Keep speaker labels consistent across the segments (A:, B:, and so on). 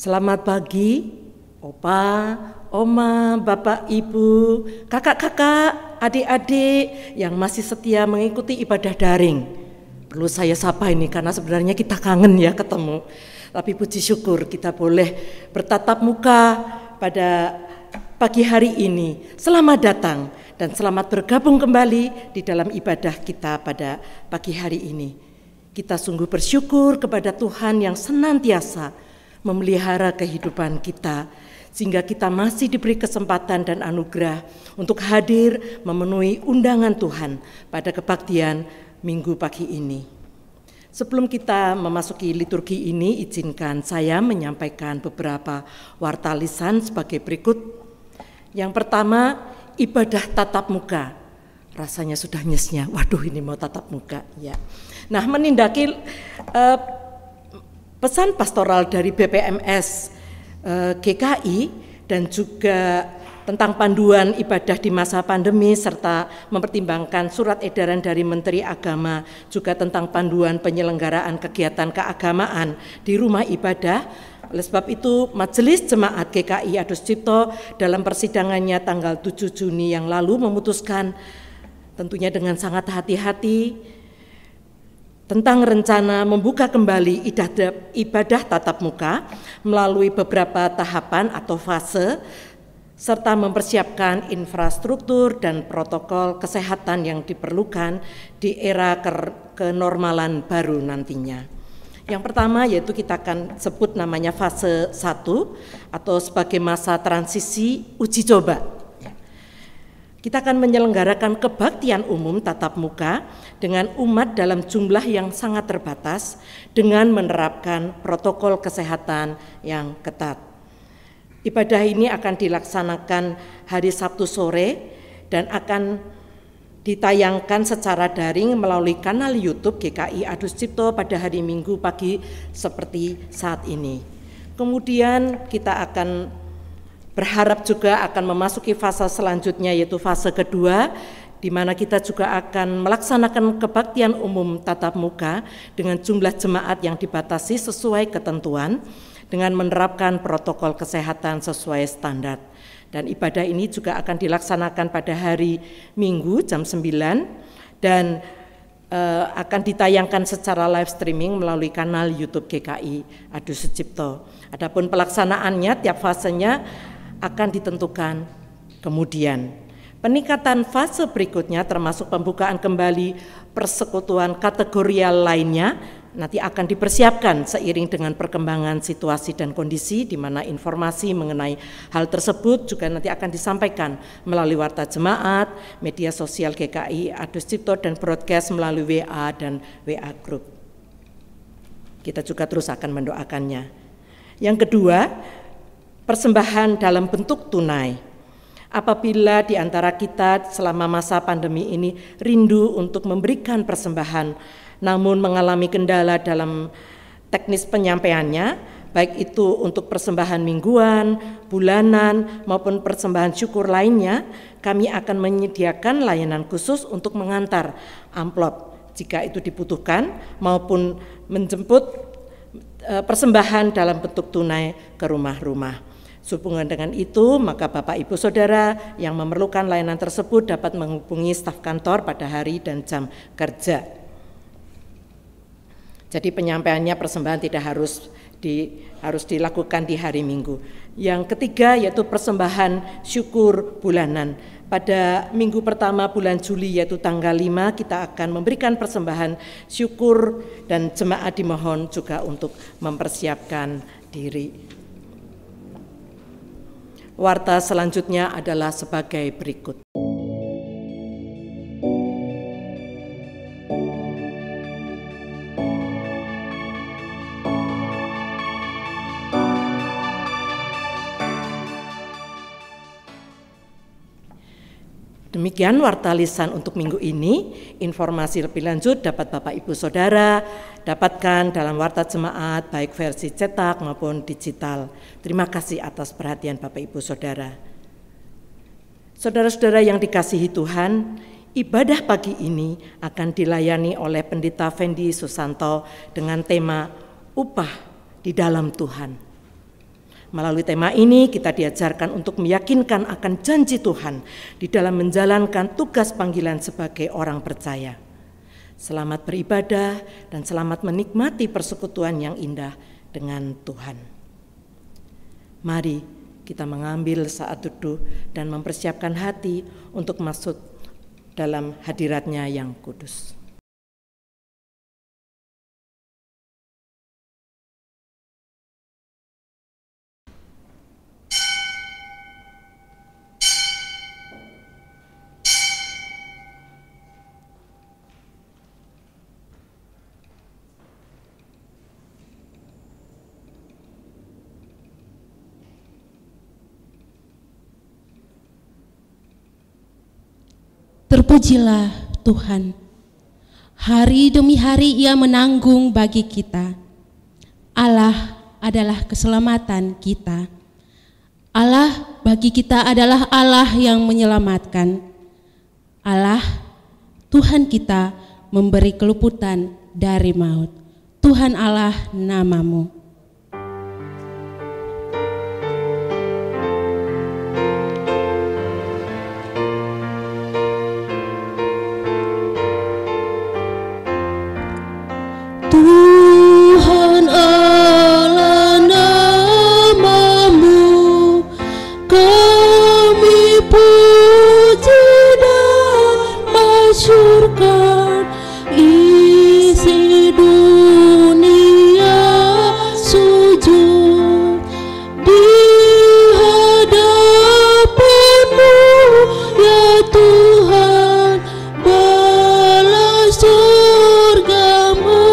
A: Selamat pagi, Opa, Oma, Bapak, Ibu, kakak-kakak, adik-adik yang masih setia mengikuti ibadah daring. Perlu saya sapa ini karena sebenarnya kita kangen ya ketemu. Tapi puji syukur kita boleh bertatap muka pada pagi hari ini. Selamat datang dan selamat bergabung kembali di dalam ibadah kita pada pagi hari ini. Kita sungguh bersyukur kepada Tuhan yang senantiasa memelihara kehidupan kita, sehingga kita masih diberi kesempatan dan anugerah untuk hadir memenuhi undangan Tuhan pada kebaktian Minggu pagi ini. Sebelum kita memasuki liturgi ini, izinkan saya menyampaikan beberapa warta lisan sebagai berikut. Yang pertama, ibadah tatap muka. Rasanya sudah nyesnya, waduh ini mau tatap muka ya. Nah, menindaki pesan pastoral dari BPMS GKI dan juga tentang panduan ibadah di masa pandemi serta mempertimbangkan surat edaran dari Menteri Agama juga tentang panduan penyelenggaraan kegiatan keagamaan di rumah ibadah. Oleh sebab itu Majelis Jemaat GKI Adus Cipto dalam persidangannya tanggal 7 Juni yang lalu memutuskan tentunya dengan sangat hati-hati tentang rencana membuka kembali ibadah tatap muka melalui beberapa tahapan atau fase serta mempersiapkan infrastruktur dan protokol kesehatan yang diperlukan di era kenormalan baru nantinya. Yang pertama yaitu kita akan sebut namanya fase 1 atau sebagai masa transisi uji coba. Kita akan menyelenggarakan kebaktian umum tatap muka dengan umat dalam jumlah yang sangat terbatas dengan menerapkan protokol kesehatan yang ketat. Ibadah ini akan dilaksanakan hari Sabtu sore dan akan ditayangkan secara daring melalui kanal YouTube GKI Adus Cipto pada hari Minggu pagi seperti saat ini. Kemudian kita akan berharap juga akan memasuki fase selanjutnya yaitu fase kedua di mana kita juga akan melaksanakan kebaktian umum tatap muka dengan jumlah jemaat yang dibatasi sesuai ketentuan dengan menerapkan protokol kesehatan sesuai standar. Dan ibadah ini juga akan dilaksanakan pada hari Minggu jam 9 dan akan ditayangkan secara live streaming melalui kanal YouTube GKI Adus Cipto. Adapun pelaksanaannya tiap fasenya akan ditentukan kemudian. Peningkatan fase berikutnya termasuk pembukaan kembali persekutuan kategorial lainnya nanti akan dipersiapkan seiring dengan perkembangan situasi dan kondisi di mana informasi mengenai hal tersebut juga nanti akan disampaikan melalui warta jemaat, media sosial GKI Adus Cipto dan broadcast melalui WA dan WA Group. Kita juga terus akan mendoakannya. Yang kedua, persembahan dalam bentuk tunai. Apabila di antara kita selama masa pandemi ini rindu untuk memberikan persembahan, namun mengalami kendala dalam teknis penyampaiannya, baik itu untuk persembahan mingguan, bulanan, maupun persembahan syukur lainnya, kami akan menyediakan layanan khusus untuk mengantar amplop jika itu dibutuhkan, maupun menjemput persembahan dalam bentuk tunai ke rumah-rumah. Sehubungan dengan itu, maka Bapak Ibu Saudara yang memerlukan layanan tersebut dapat menghubungi staf kantor pada hari dan jam kerja. Jadi penyampaiannya persembahan tidak harus dilakukan di hari Minggu. Yang ketiga yaitu persembahan syukur bulanan. Pada minggu pertama bulan Juli yaitu tanggal 5 kita akan memberikan persembahan syukur dan jemaat dimohon juga untuk mempersiapkan diri. Warta selanjutnya adalah sebagai berikut. Demikian warta lisan untuk minggu ini. Informasi lebih lanjut dapat Bapak Ibu Saudara dapatkan dalam warta jemaat baik versi cetak maupun digital. Terima kasih atas perhatian Bapak Ibu Saudara. Saudara-saudara yang dikasihi Tuhan, ibadah pagi ini akan dilayani oleh Pendeta Fendi Susanto dengan tema upah di dalam Tuhan. Melalui tema ini kita diajarkan untuk meyakinkan akan janji Tuhan di dalam menjalankan tugas panggilan sebagai orang percaya. Selamat beribadah dan selamat menikmati persekutuan yang indah dengan Tuhan. Mari kita mengambil saat teduh dan mempersiapkan hati untuk masuk dalam hadirat-Nya yang kudus.
B: Terpujilah Tuhan, hari demi hari Ia menanggung bagi kita. Allah adalah keselamatan kita. Allah bagi kita adalah Allah yang menyelamatkan. Allah, Tuhan kita memberi keluputan dari maut. Tuhan Allah nama-Mu.
C: Tuhan Allah nama-Mu, kami puji dan masyurkan, isi dunia sujud di hadapan-Mu, ya Tuhan, balas surga-Mu.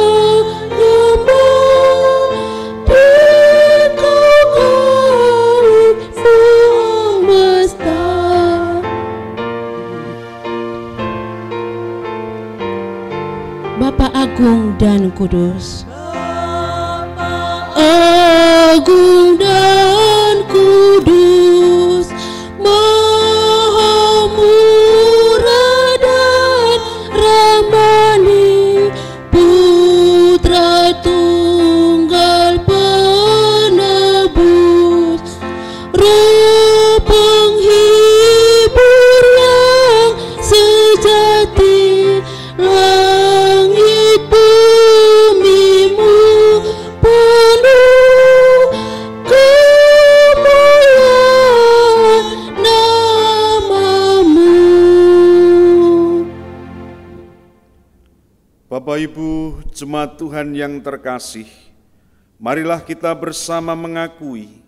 B: Bapa agung dan kudus,
C: agung dan kudus, maha murah dan ramani, Putra Tunggal Penebus, Roh Penghibur yang sejati, langit bumi-Mu penuh kemuliaan nama-Mu.
D: Bapak Ibu jemaat Tuhan yang terkasih, marilah kita bersama mengakui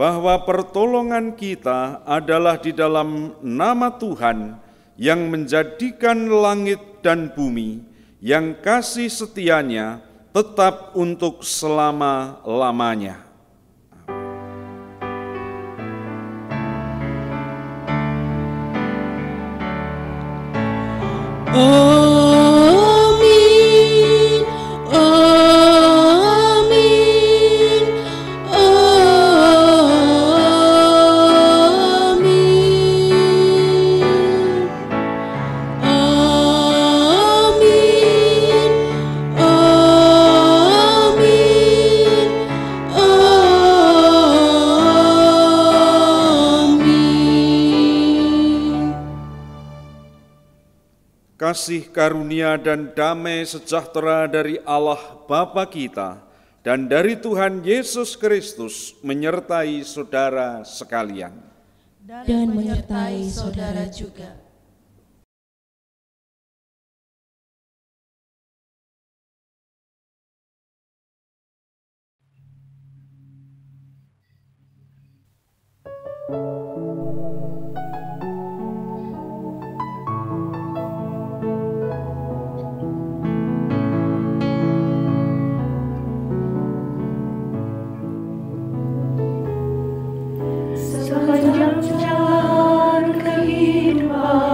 D: bahwa pertolongan kita adalah di dalam nama Tuhan yang menjadikan langit dan bumi, yang kasih setianya tetap untuk selama-lamanya.
C: Amin, amin, amin, amin, amin, amin.
D: Kasih karunia dan damai sejahtera dari Allah Bapa kita dan dari Tuhan Yesus Kristus menyertai saudara sekalian.
B: dan menyertai saudara
C: juga.
E: Sepanjang jalan kehidupan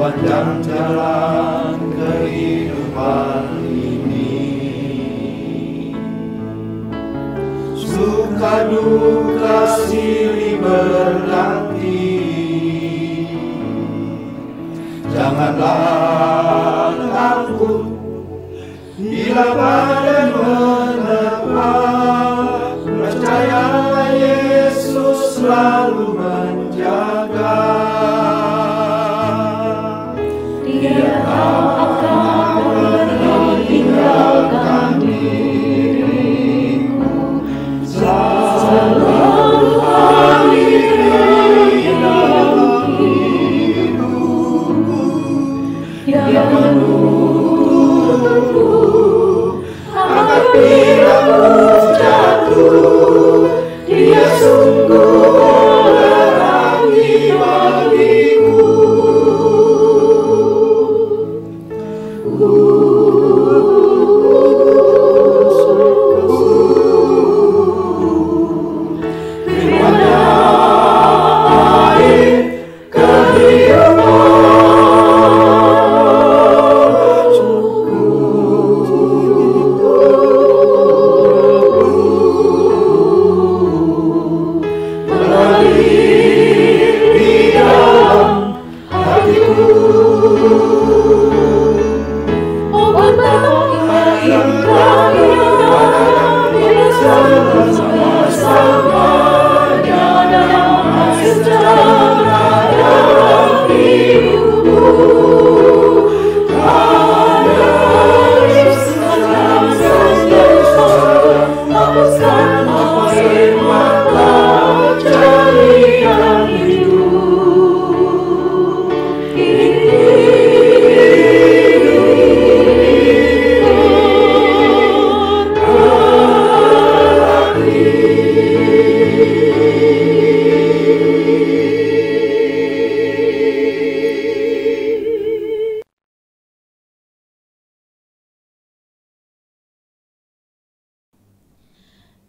E: sepanjang jalan kehidupan ini. Suka duka silih berganti, janganlah takut bila badai menerpa, percaya Yesus selalu menjaga. Dia akan pernah tinggalkan diriku, selalu hadir dalam hidupku, yang menuntunku agar bila ku jatuh, Dia sungguh menerangi bagiku.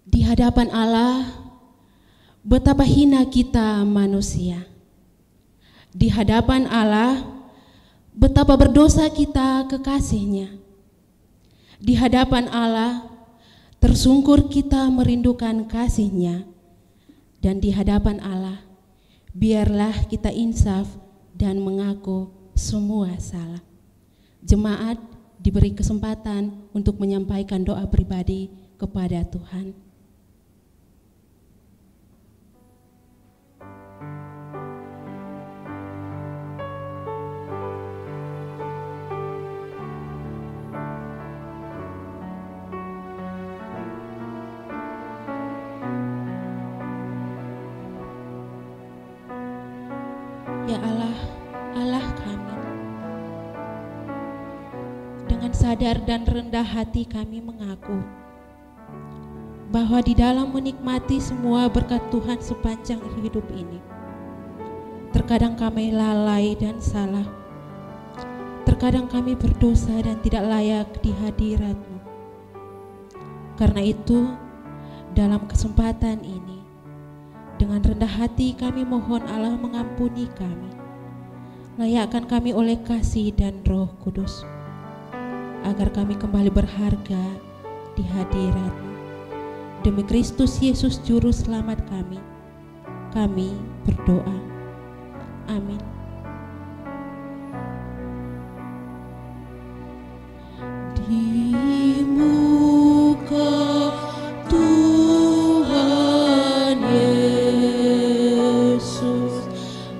B: Di hadapan Allah, betapa hina kita manusia. Di hadapan Allah, betapa berdosa kita kekasih-Nya. Di hadapan Allah, tersungkur kita merindukan kasih-Nya. Dan di hadapan Allah, biarlah kita insaf dan mengaku semua salah. Jemaat diberi kesempatan untuk menyampaikan doa pribadi kepada Tuhan. Ya Allah, Allah kami, dengan sadar dan rendah hati kami mengaku bahwa di dalam menikmati semua berkat Tuhan sepanjang hidup ini, terkadang kami lalai dan salah, terkadang kami berdosa dan tidak layak di hadirat-Mu. Karena itu, dalam kesempatan ini, dengan rendah hati kami mohon Allah mengampuni kami. Layakkan kami oleh kasih dan Roh Kudus, agar kami kembali berharga di hadirat-Mu. Demi Kristus Yesus Juru Selamat kami berdoa. Amin. Di muka Tuhan Yesus,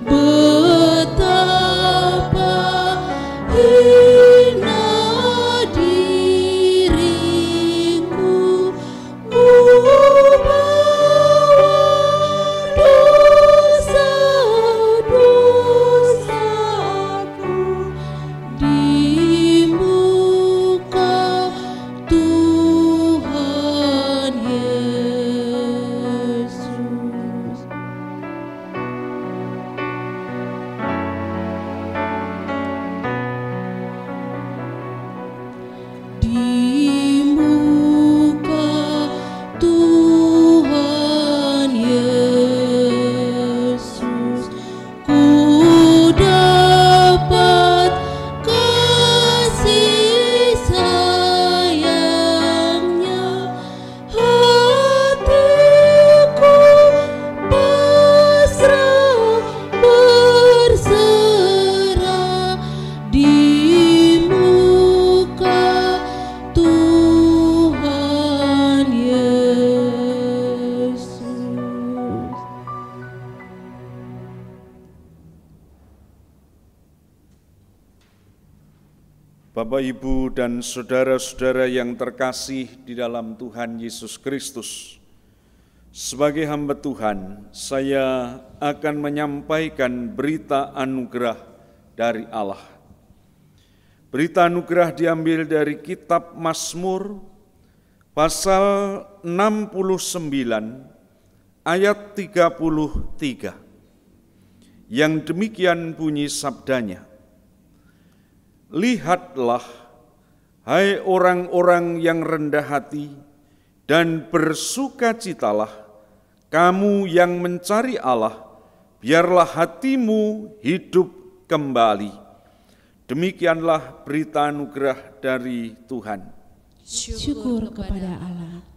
B: betapa hina diriku, membawa dosa-dosa.
D: Bapak, Ibu, dan saudara-saudara yang terkasih di dalam Tuhan Yesus Kristus, sebagai hamba Tuhan, saya akan menyampaikan berita anugerah dari Allah. Berita anugerah diambil dari kitab Mazmur, pasal 69, ayat 33, yang demikian bunyi sabdanya. Lihatlah, hai orang-orang yang rendah hati, dan bersukacitalah, kamu yang mencari Allah, biarlah hatimu hidup kembali. Demikianlah berita anugerah dari Tuhan.
B: Syukur kepada Allah.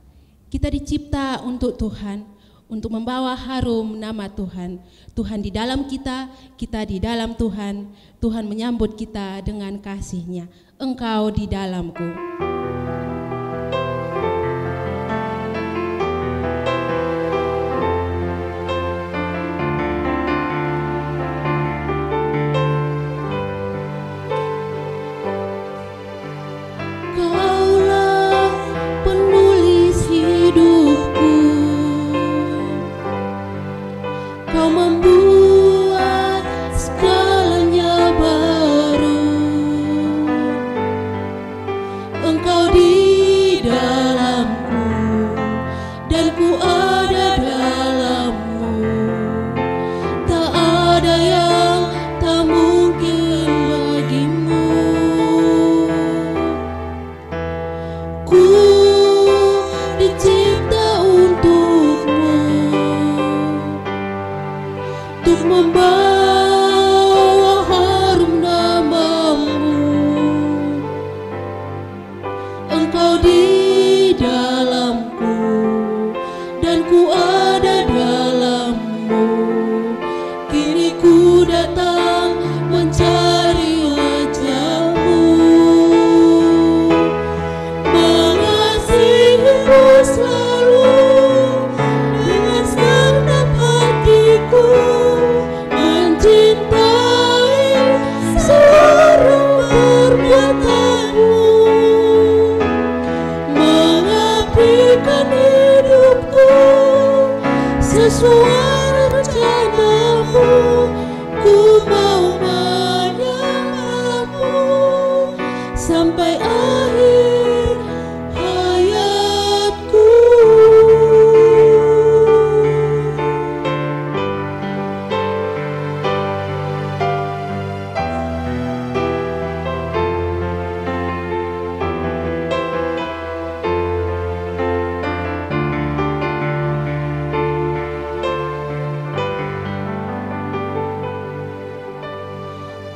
B: Kita dicipta untuk Tuhan, untuk membawa harum nama Tuhan. Tuhan di dalam kita, kita di dalam Tuhan. Tuhan menyambut kita dengan kasih-Nya. Engkau di dalamku.
C: Kaulah penulis hidupku, Kau membuat segalanya baru. Engkau di dalamku, dan ku ada dalammu. Tak ada yang tak mungkin bagimu. Ku dicipta untukmu, untuk membawa harum namamu. Engkau di dalamku, dan ku ada dalammu. Kini ku datang mencari wajahmu, mengasihimu selalu dengan segenap hatiku, mencintai seluruh perbuatanmu, mengabdikan hidupku sesuai rencanamu. Ku mau menyembahmu sampai akhir hayatku.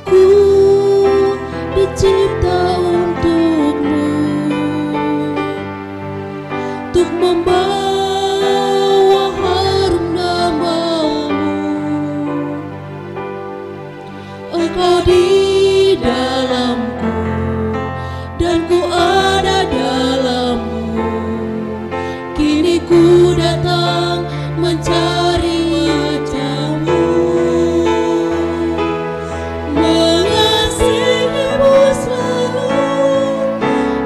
C: Ku dicipta untukmu, untuk membawa harum namamu. Engkau di dalamku, dan ku ada dalammu. Kini ku datang mencari wajahmu, mengasihimu selalu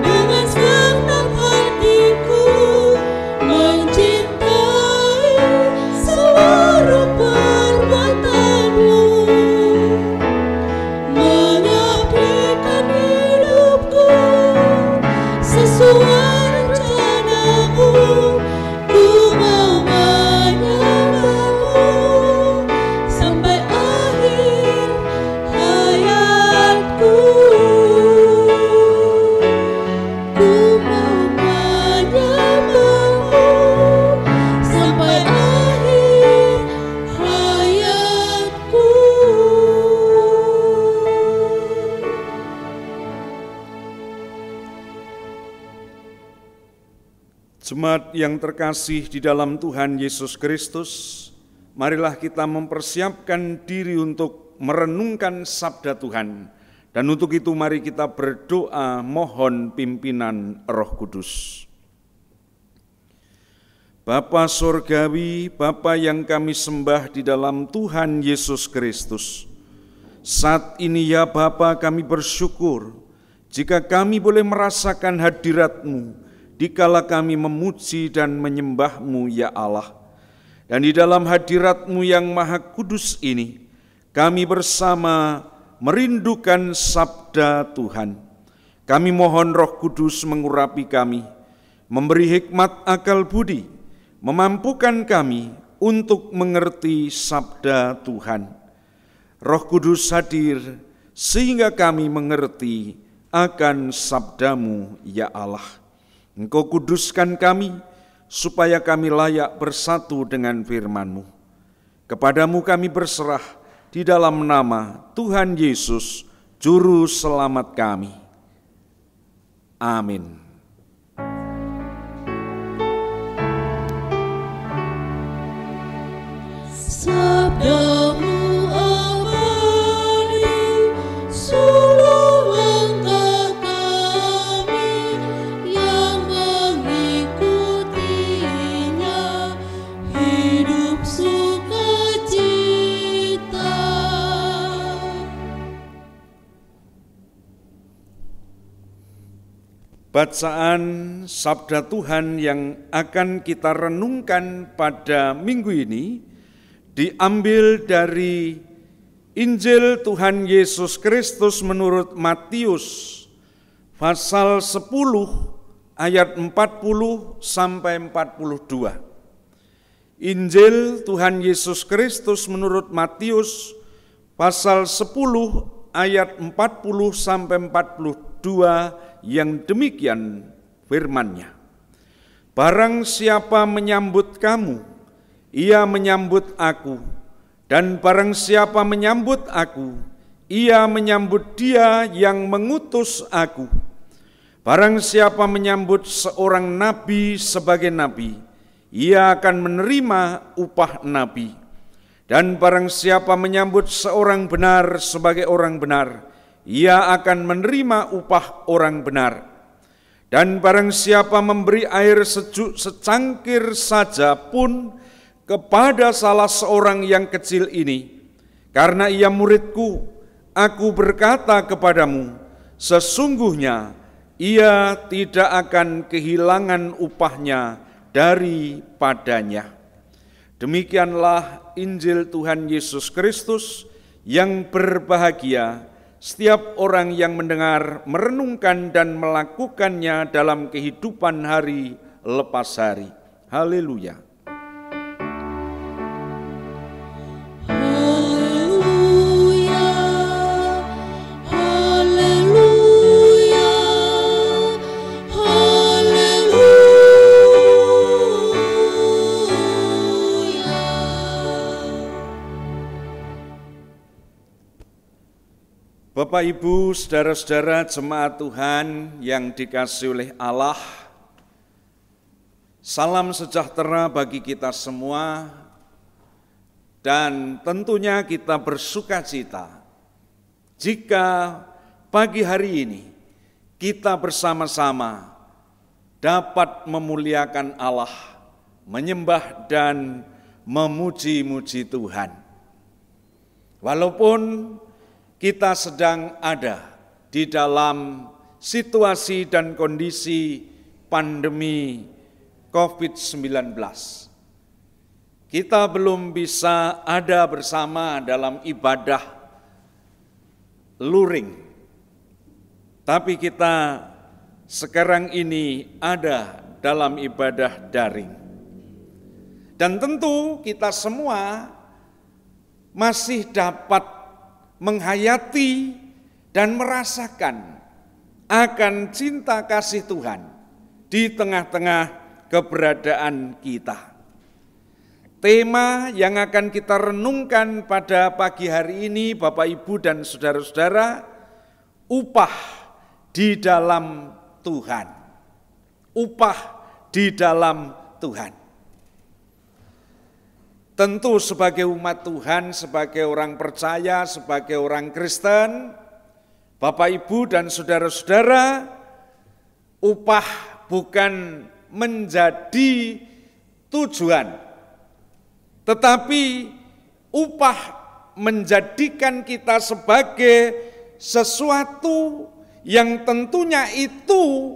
C: dengan segenap hatiku, mencintai seluruh perbuatanmu, mengabdikan hidupku sesuai rencanamu. Ku mau menyembahmu sampai akhir hayatku. Ku mau menyembahmu sampai akhir hayatku.
D: Jemaat yang terkasih di dalam Tuhan Yesus Kristus, marilah kita mempersiapkan diri untuk merenungkan sabda Tuhan. Dan untuk itu mari kita berdoa mohon pimpinan Roh Kudus. Bapa Surgawi, Bapa yang kami sembah di dalam Tuhan Yesus Kristus, saat ini ya Bapa kami bersyukur jika kami boleh merasakan hadirat-Mu dikala kami memuji dan menyembah-Mu ya Allah. Dan di dalam hadirat-Mu yang maha kudus ini, kami bersama merindukan sabda Tuhan. Kami mohon Roh Kudus mengurapi kami, memberi hikmat akal budi, memampukan kami untuk mengerti sabda Tuhan. Roh Kudus hadir sehingga kami mengerti akan sabda-Mu ya Allah. Engkau kuduskan kami supaya kami layak bersatu dengan firman-Mu. Kepadamu kami berserah di dalam nama Tuhan Yesus, Juru Selamat kami. Amin.
C: Sabda-Mu abadi, suluh langkah kami yang mengikutinya, hidup sukacita.
D: Bacaan sabda Tuhan yang akan kita renungkan pada minggu ini diambil dari Injil Tuhan Yesus Kristus menurut Matius pasal 10 ayat 40 sampai 42. Injil Tuhan Yesus Kristus menurut Matius pasal 10 ayat 40 sampai 42 yang demikian firman-Nya. Barang siapa menyambut kamu, ia menyambut aku, dan barang siapa menyambut aku, ia menyambut Dia yang mengutus aku. Barang siapa menyambut seorang nabi sebagai nabi, ia akan menerima upah nabi. Dan barang siapa menyambut seorang benar sebagai orang benar, ia akan menerima upah orang benar. Dan barang siapa memberi air sejuk secangkir saja pun kepada salah seorang yang kecil ini, karena ia muridku, aku berkata kepadamu, sesungguhnya ia tidak akan kehilangan upahnya daripadanya. Demikianlah Injil Tuhan Yesus Kristus. Yang berbahagia setiap orang yang mendengar, merenungkan dan melakukannya dalam kehidupan hari lepas hari. Haleluya. Bapak, Ibu, saudara-saudara jemaat Tuhan yang dikasihi oleh Allah, salam sejahtera bagi kita semua, dan tentunya kita bersukacita jika pagi hari ini kita bersama-sama dapat memuliakan Allah, menyembah dan memuji-muji Tuhan. Walaupun kita sedang ada di dalam situasi dan kondisi pandemi COVID-19. Kita belum bisa ada bersama dalam ibadah luring, tapi kita sekarang ini ada dalam ibadah daring. Dan tentu kita semua masih dapat menghayati dan merasakan akan cinta kasih Tuhan di tengah-tengah keberadaan kita. Tema yang akan kita renungkan pada pagi hari ini, Bapak, Ibu, dan saudara-saudara, upah di dalam Tuhan. Upah di dalam Tuhan. Tentu sebagai umat Tuhan, sebagai orang percaya, sebagai orang Kristen, Bapak, Ibu, dan saudara-saudara, upah bukan menjadi tujuan, tetapi upah menjadikan kita sebagai sesuatu yang tentunya itu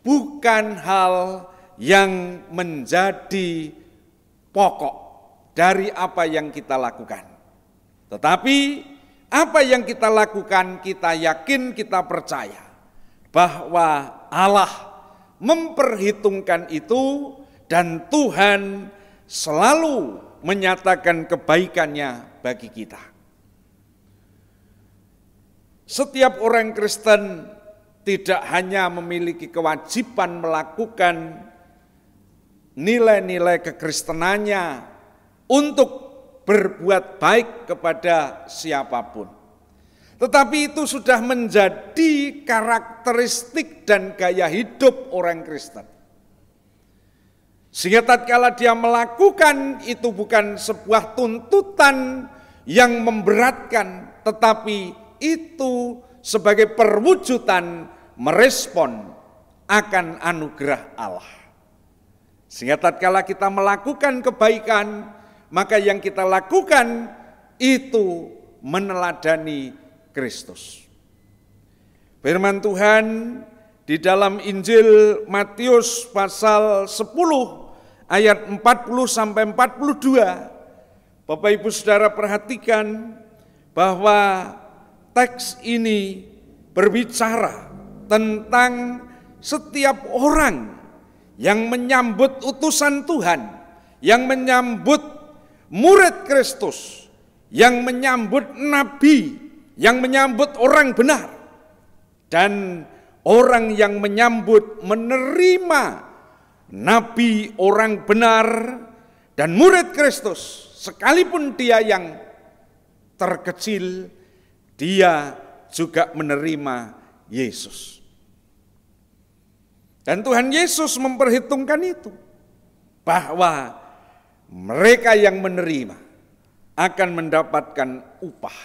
D: bukan hal yang menjadi pokok dari apa yang kita lakukan. Tetapi apa yang kita lakukan, kita yakin, kita percaya bahwa Allah memperhitungkan itu dan Tuhan selalu menyatakan kebaikannya bagi kita. Setiap orang Kristen tidak hanya memiliki kewajiban melakukan nilai-nilai kekristenannya untuk berbuat baik kepada siapapun. Tetapi itu sudah menjadi karakteristik dan gaya hidup orang Kristen. Sehingga tatkala dia melakukan itu bukan sebuah tuntutan yang memberatkan, tetapi itu sebagai perwujudan merespon akan anugerah Allah. Sehingga tatkala kita melakukan kebaikan, maka yang kita lakukan itu meneladani Kristus. Firman Tuhan di dalam Injil Matius pasal 10 ayat 40 sampai 42. Bapak Ibu Saudara perhatikan bahwa teks ini berbicara tentang setiap orang yang menyambut utusan Tuhan, yang menyambut murid Kristus, yang menyambut nabi, yang menyambut orang benar, dan orang yang menyambut menerima nabi, orang benar, dan murid Kristus, sekalipun dia yang terkecil, dia juga menerima Yesus. Dan Tuhan Yesus memperhitungkan itu, bahwa mereka yang menerima akan mendapatkan upah.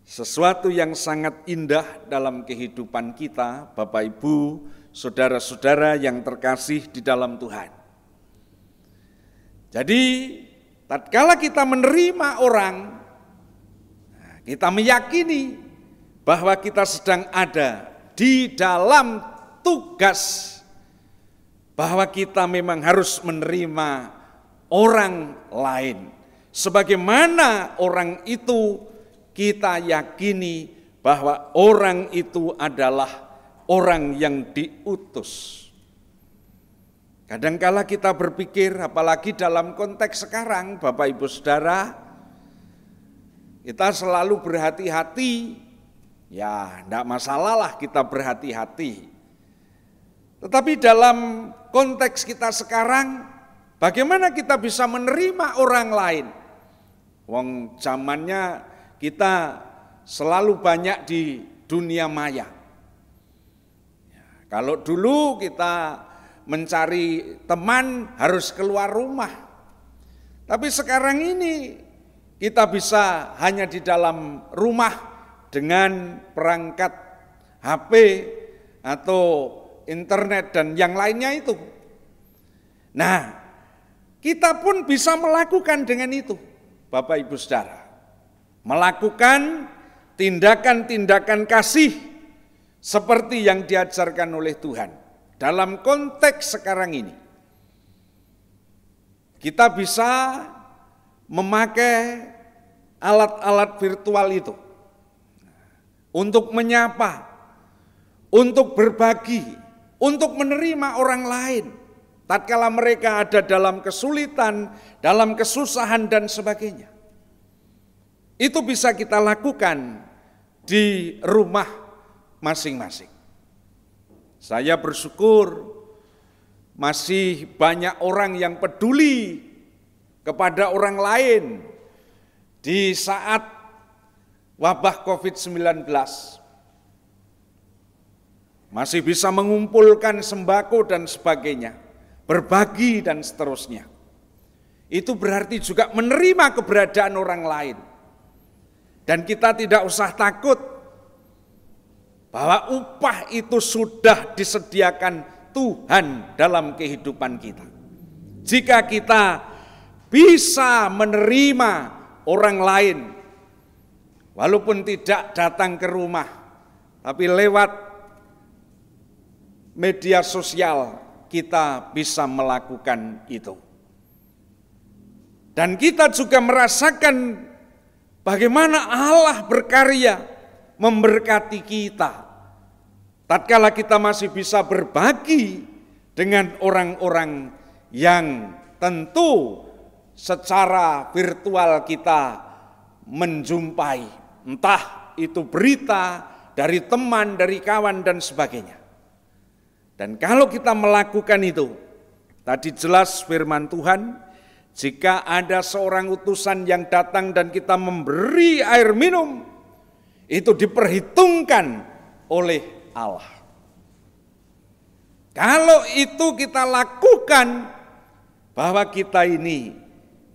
D: Sesuatu yang sangat indah dalam kehidupan kita, Bapak Ibu, saudara-saudara yang terkasih di dalam Tuhan. Jadi, tatkala kita menerima orang, kita meyakini bahwa kita sedang ada di dalam tugas, bahwa kita memang harus menerima orang lain. Sebagaimana orang itu kita yakini bahwa orang itu adalah orang yang diutus. Kadangkala kita berpikir, apalagi dalam konteks sekarang, Bapak Ibu Saudara, kita selalu berhati-hati. Ya, tidak masalah lah kita berhati-hati. Tetapi dalam konteks kita sekarang, bagaimana kita bisa menerima orang lain? Wong zamannya kita selalu banyak di dunia maya. Kalau dulu kita mencari teman harus keluar rumah. Tapi sekarang ini kita bisa hanya di dalam rumah dengan perangkat HP atau internet dan yang lainnya itu. Nah, kita pun bisa melakukan dengan itu, Bapak Ibu Saudara. Melakukan tindakan-tindakan kasih seperti yang diajarkan oleh Tuhan. Dalam konteks sekarang ini, kita bisa memakai alat-alat virtual itu untuk menyapa, untuk berbagi, untuk menerima orang lain tatkala mereka ada dalam kesulitan, dalam kesusahan dan sebagainya. Itu bisa kita lakukan di rumah masing-masing. Saya bersyukur masih banyak orang yang peduli kepada orang lain di saat wabah COVID-19. Masih bisa mengumpulkan sembako dan sebagainya, berbagi dan seterusnya. Itu berarti juga menerima keberadaan orang lain. Dan kita tidak usah takut bahwa upah itu sudah disediakan Tuhan dalam kehidupan kita. Jika kita bisa menerima orang lain, walaupun tidak datang ke rumah, tapi lewat media sosial kita bisa melakukan itu. Dan kita juga merasakan bagaimana Allah berkarya memberkati kita. Tatkala kita masih bisa berbagi dengan orang-orang yang tentu secara virtual kita menjumpai, entah itu berita dari teman, dari kawan dan sebagainya. Dan kalau kita melakukan itu, tadi jelas firman Tuhan, jika ada seorang utusan yang datang dan kita memberi air minum, itu diperhitungkan oleh Allah. Kalau itu kita lakukan, bahwa kita ini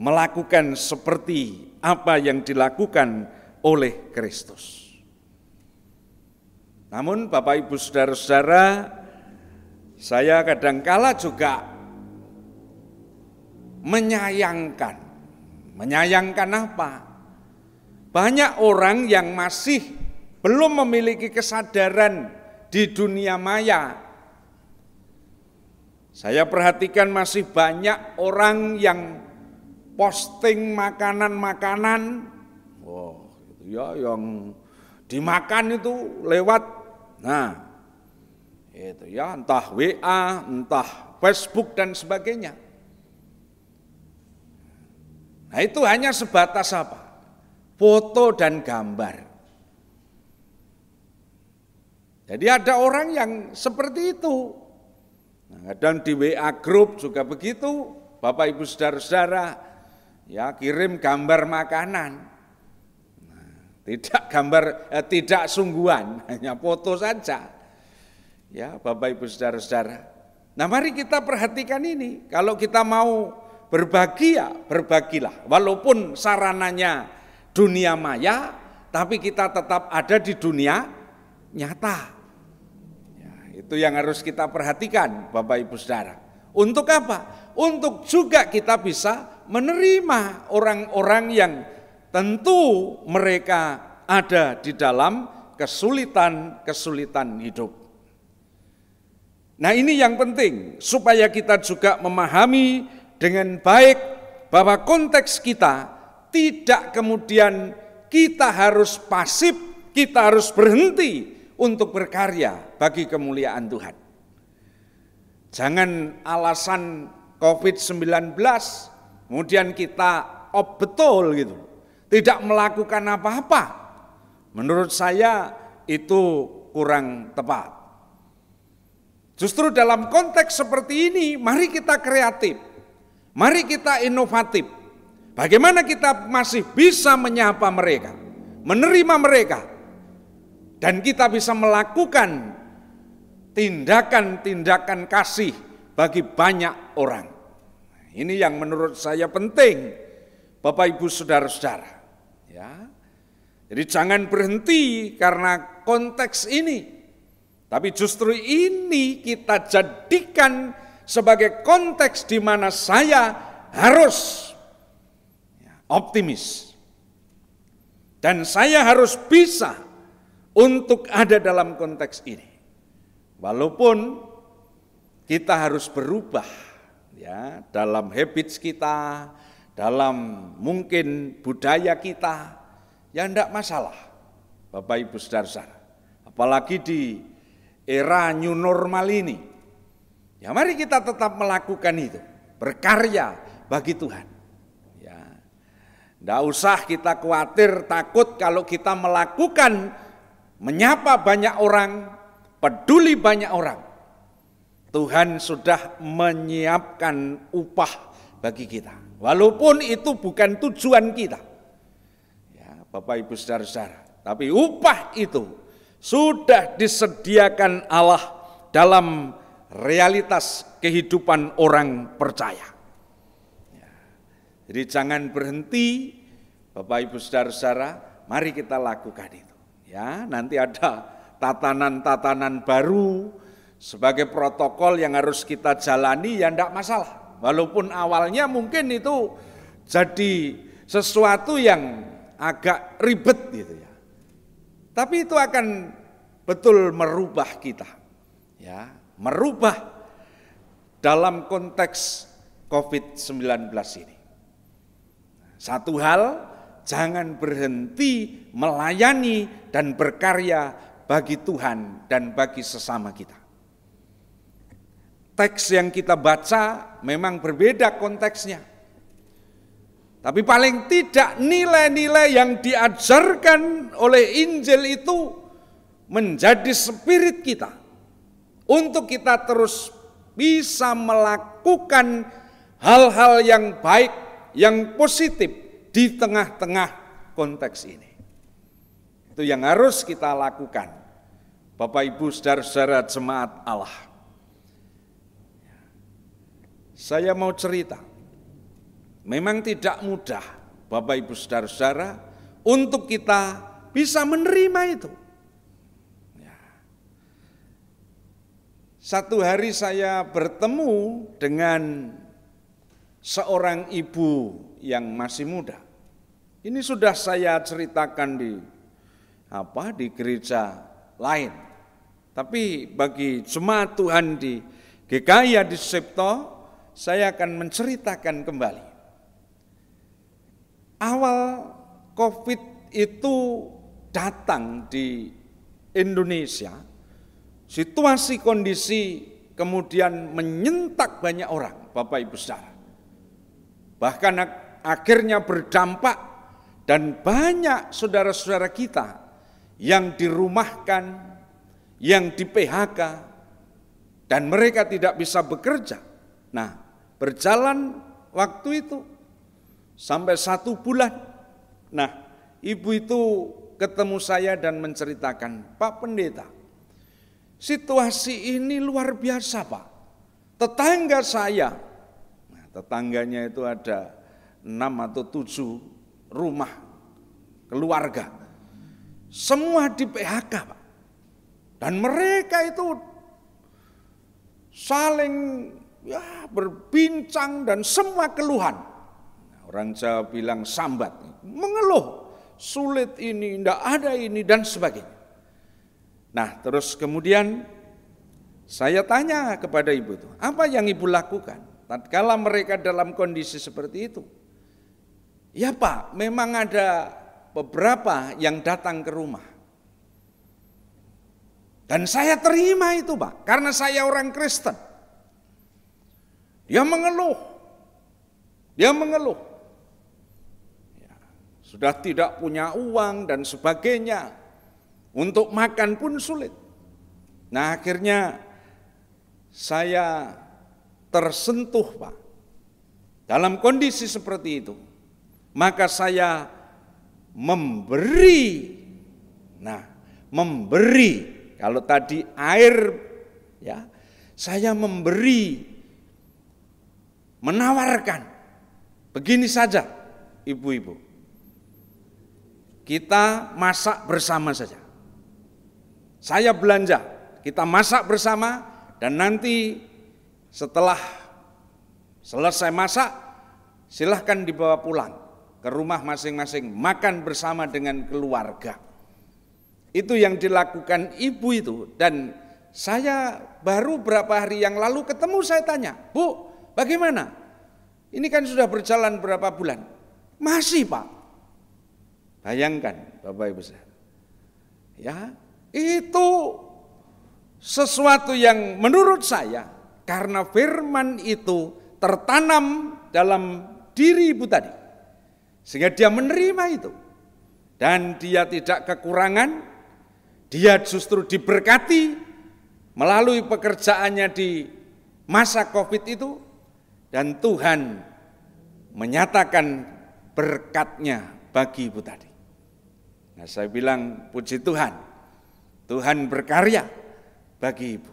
D: melakukan seperti apa yang dilakukan oleh Kristus. Namun Bapak Ibu Saudara-saudara, saya kadangkala juga menyayangkan. Menyayangkan apa? Banyak orang yang masih belum memiliki kesadaran di dunia maya. Saya perhatikan masih banyak orang yang posting makanan-makanan, yang dimakan itu lewat, entah WA, entah Facebook dan sebagainya. Nah itu hanya sebatas apa? Foto dan gambar. Jadi ada orang yang seperti itu. Nah, kadang di WA group juga begitu, Bapak Ibu Saudara-saudara, ya kirim gambar makanan. Nah, tidak sungguhan, hanya foto saja. Ya Bapak Ibu Saudara-saudara. Nah mari kita perhatikan ini, kalau kita mau berbagi ya berbagilah, walaupun sarananya dunia maya, tapi kita tetap ada di dunia nyata. Ya, itu yang harus kita perhatikan Bapak Ibu Saudara. Untuk apa? Untuk juga kita bisa menerima orang-orang yang tentu mereka ada di dalam kesulitan hidup. Nah ini yang penting, supaya kita juga memahami dengan baik bahwa konteks kita tidak kemudian kita harus pasif, kita harus berhenti untuk berkarya bagi kemuliaan Tuhan. Jangan alasan COVID-19 kemudian kita betul gitu, tidak melakukan apa-apa. Menurut saya itu kurang tepat. Justru dalam konteks seperti ini mari kita kreatif. Mari kita inovatif. Bagaimana kita masih bisa menyapa mereka, menerima mereka, dan kita bisa melakukan tindakan-tindakan kasih bagi banyak orang. Ini yang menurut saya penting, Bapak Ibu Saudara-saudara. Ya. Jadi jangan berhenti karena konteks ini, tapi justru ini kita jadikan sebagai konteks di mana saya harus optimis. Dan saya harus bisa untuk ada dalam konteks ini. Walaupun kita harus berubah ya dalam habits kita, dalam mungkin budaya kita, ya enggak masalah Bapak Ibu Saudara-saudara. Apalagi di era new normal ini. Ya mari kita tetap melakukan itu, berkarya bagi Tuhan. Ya, enggak usah kita khawatir, takut kalau kita melakukan, menyapa banyak orang, peduli banyak orang. Tuhan sudah menyiapkan upah bagi kita, walaupun itu bukan tujuan kita. Ya, Bapak Ibu Saudara-saudara, tapi upah itu sudah disediakan Allah dalam realitas kehidupan orang percaya. Ya. Jadi jangan berhenti, Bapak Ibu Saudara-saudara, mari kita lakukan itu. Ya, nanti ada tatanan-tatanan baru sebagai protokol yang harus kita jalani, ya enggak masalah. Walaupun awalnya mungkin itu jadi sesuatu yang agak ribet gitu ya. Tapi itu akan betul merubah kita. Ya, merubah dalam konteks COVID-19 ini. Satu hal, jangan berhenti melayani dan berkarya bagi Tuhan dan bagi sesama kita. Teks yang kita baca memang berbeda konteksnya. Tapi paling tidak nilai-nilai yang diajarkan oleh Injil itu menjadi spirit kita. Untuk kita terus bisa melakukan hal-hal yang baik, yang positif di tengah-tengah konteks ini. Itu yang harus kita lakukan, Bapak Ibu saudara-saudara jemaat Allah. Saya mau cerita, memang tidak mudah Bapak Ibu saudara-saudara untuk kita bisa menerima itu. Satu hari saya bertemu dengan seorang ibu yang masih muda. Ini sudah saya ceritakan di gereja lain. Tapi bagi jemaat Tuhan di GKI Adi Sucipto, saya akan menceritakan kembali. Awal COVID itu datang di Indonesia, situasi kondisi kemudian menyentak banyak orang, Bapak Ibu Saudara. Bahkan akhirnya berdampak dan banyak saudara-saudara kita yang dirumahkan, yang di PHK, dan mereka tidak bisa bekerja. Nah, berjalan waktu itu sampai 1 bulan. Nah, ibu itu ketemu saya dan menceritakan, Pak Pendeta, situasi ini luar biasa Pak. Tetangga saya, tetangganya itu ada 6 atau 7 rumah keluarga. Semua di PHK Pak. Dan mereka itu saling berbincang dan semua keluhan. Orang Jawa bilang sambat, mengeluh, sulit ini, tidak ada ini dan sebagainya. Nah, terus kemudian saya tanya kepada ibu itu, apa yang ibu lakukan tatkala mereka dalam kondisi seperti itu? Ya Pak, memang ada beberapa yang datang ke rumah. Dan saya terima itu Pak, karena saya orang Kristen. Dia mengeluh. Ya, sudah tidak punya uang dan sebagainya. Untuk makan pun sulit. Nah, akhirnya saya tersentuh Pak. Dalam kondisi seperti itu, maka saya memberi. Nah, memberi, kalau tadi air, ya, saya memberi, menawarkan. Begini saja, ibu-ibu. Kita masak bersama saja. Saya belanja, kita masak bersama, dan nanti setelah selesai masak, silahkan dibawa pulang ke rumah masing-masing, makan bersama dengan keluarga. Itu yang dilakukan ibu itu. Dan saya baru beberapa hari yang lalu ketemu, saya tanya, Bu, bagaimana? Ini kan sudah berjalan berapa bulan? Masih Pak. Bayangkan Bapak Ibu saudara. Ya, itu sesuatu yang menurut saya, karena firman itu tertanam dalam diri ibu tadi, sehingga dia menerima itu. Dan dia tidak kekurangan, dia justru diberkati melalui pekerjaannya di masa COVID itu. Dan Tuhan menyatakan berkatnya bagi ibu tadi. Nah, saya bilang puji Tuhan, Tuhan berkarya bagi ibu.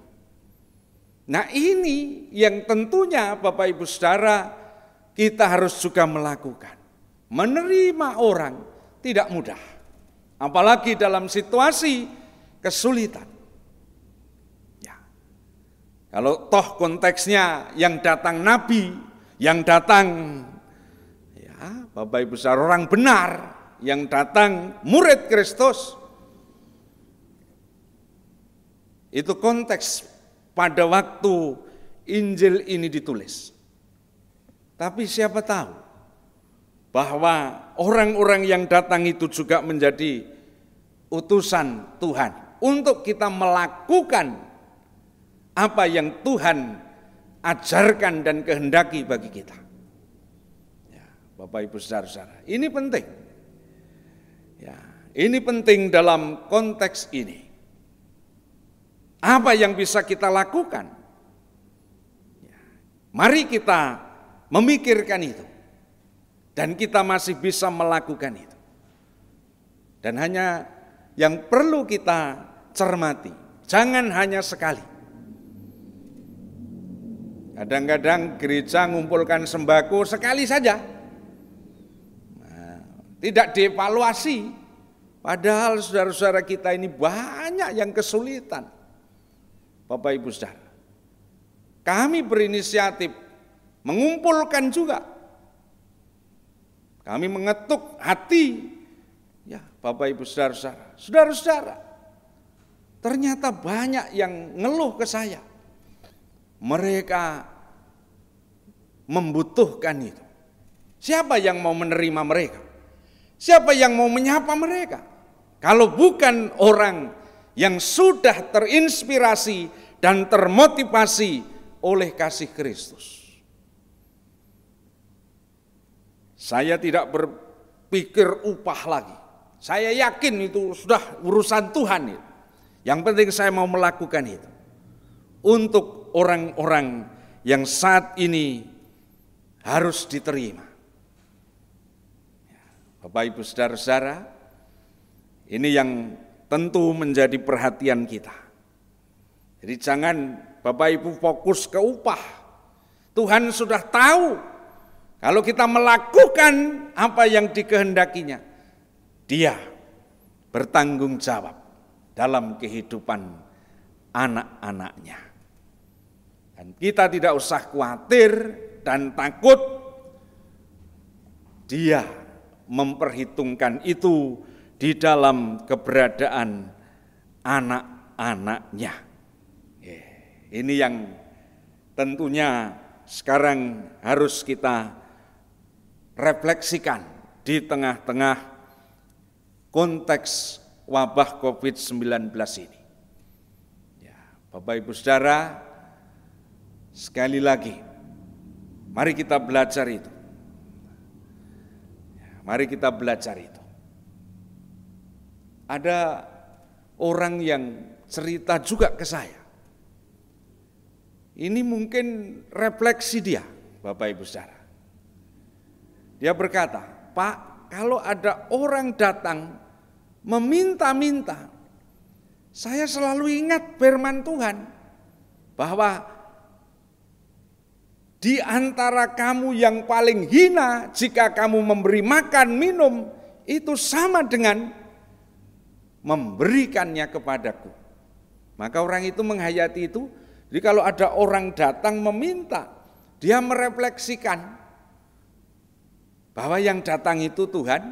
D: Nah, ini yang tentunya Bapak Ibu Saudara kita harus juga melakukan. Menerima orang tidak mudah, apalagi dalam situasi kesulitan. Ya. Kalau toh konteksnya yang datang nabi, yang datang ya Bapak Ibu Saudara orang benar, yang datang murid Kristus, Itu konteks pada waktu Injil ini ditulis. Tapi siapa tahu bahwa orang-orang yang datang itu juga menjadi utusan Tuhan untuk kita melakukan apa yang Tuhan ajarkan dan kehendaki bagi kita. Ya, Bapak Ibu Saudara-saudara, ini penting. Ya, ini penting dalam konteks ini. Apa yang bisa kita lakukan? Ya, mari kita memikirkan itu. Dan kita masih bisa melakukan itu. Dan hanya yang perlu kita cermati, jangan hanya sekali. Kadang-kadang gereja ngumpulkan sembako sekali saja. Nah, tidak dievaluasi. Padahal saudara-saudara kita ini banyak yang kesulitan. Bapak Ibu Saudara, kami berinisiatif mengumpulkan juga. Kami mengetuk hati, ya Bapak Ibu Saudara-saudara, saudara-saudara, ternyata banyak yang ngeluh ke saya. Mereka membutuhkan itu. Siapa yang mau menerima mereka? Siapa yang mau menyapa mereka? Kalau bukan orang yang sudah terinspirasi dan termotivasi oleh kasih Kristus. Saya tidak berpikir upah lagi. Saya yakin itu sudah urusan Tuhan. Yang penting saya mau melakukan itu. Untuk orang-orang yang saat ini harus diterima. Bapak Ibu Saudara-saudara, ini yang tentu menjadi perhatian kita. Jadi jangan Bapak Ibu fokus ke upah. Tuhan sudah tahu kalau kita melakukan apa yang dikehendakinya, Dia bertanggung jawab dalam kehidupan anak-anaknya. Dan kita tidak usah khawatir dan takut, Dia memperhitungkan itu di dalam keberadaan anak-anaknya. Ini yang tentunya sekarang harus kita refleksikan di tengah-tengah konteks wabah COVID-19 ini. Ya, Bapak Ibu Saudara, sekali lagi, mari kita belajar itu. Mari kita belajar itu. Ada orang yang cerita juga ke saya. Ini mungkin refleksi dia, Bapak Ibu Saudara. Dia berkata, Pak, kalau ada orang datang meminta-minta, saya selalu ingat firman Tuhan bahwa di antara kamu yang paling hina jika kamu memberi makan minum itu sama dengan memberikannya kepadaku. Maka orang itu menghayati itu. Jadi kalau ada orang datang meminta, dia merefleksikan bahwa yang datang itu Tuhan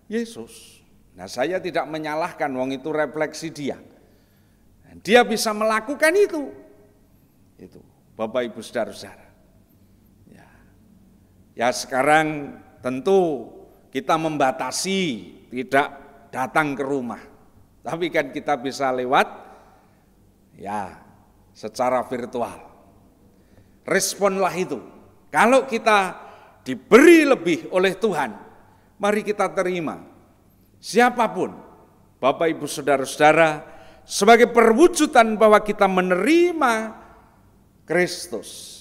D: Yesus. Nah, saya tidak menyalahkan, wong itu refleksi dia. Dia bisa melakukan itu. Itu, Bapak Ibu Saudara-saudara. Ya sekarang tentu kita membatasi tidak datang ke rumah. Tapi kan kita bisa lewat ya secara virtual. Responlah itu. Kalau kita diberi lebih oleh Tuhan, mari kita terima. Siapapun, Bapak Ibu Saudara-saudara, sebagai perwujudan bahwa kita menerima Kristus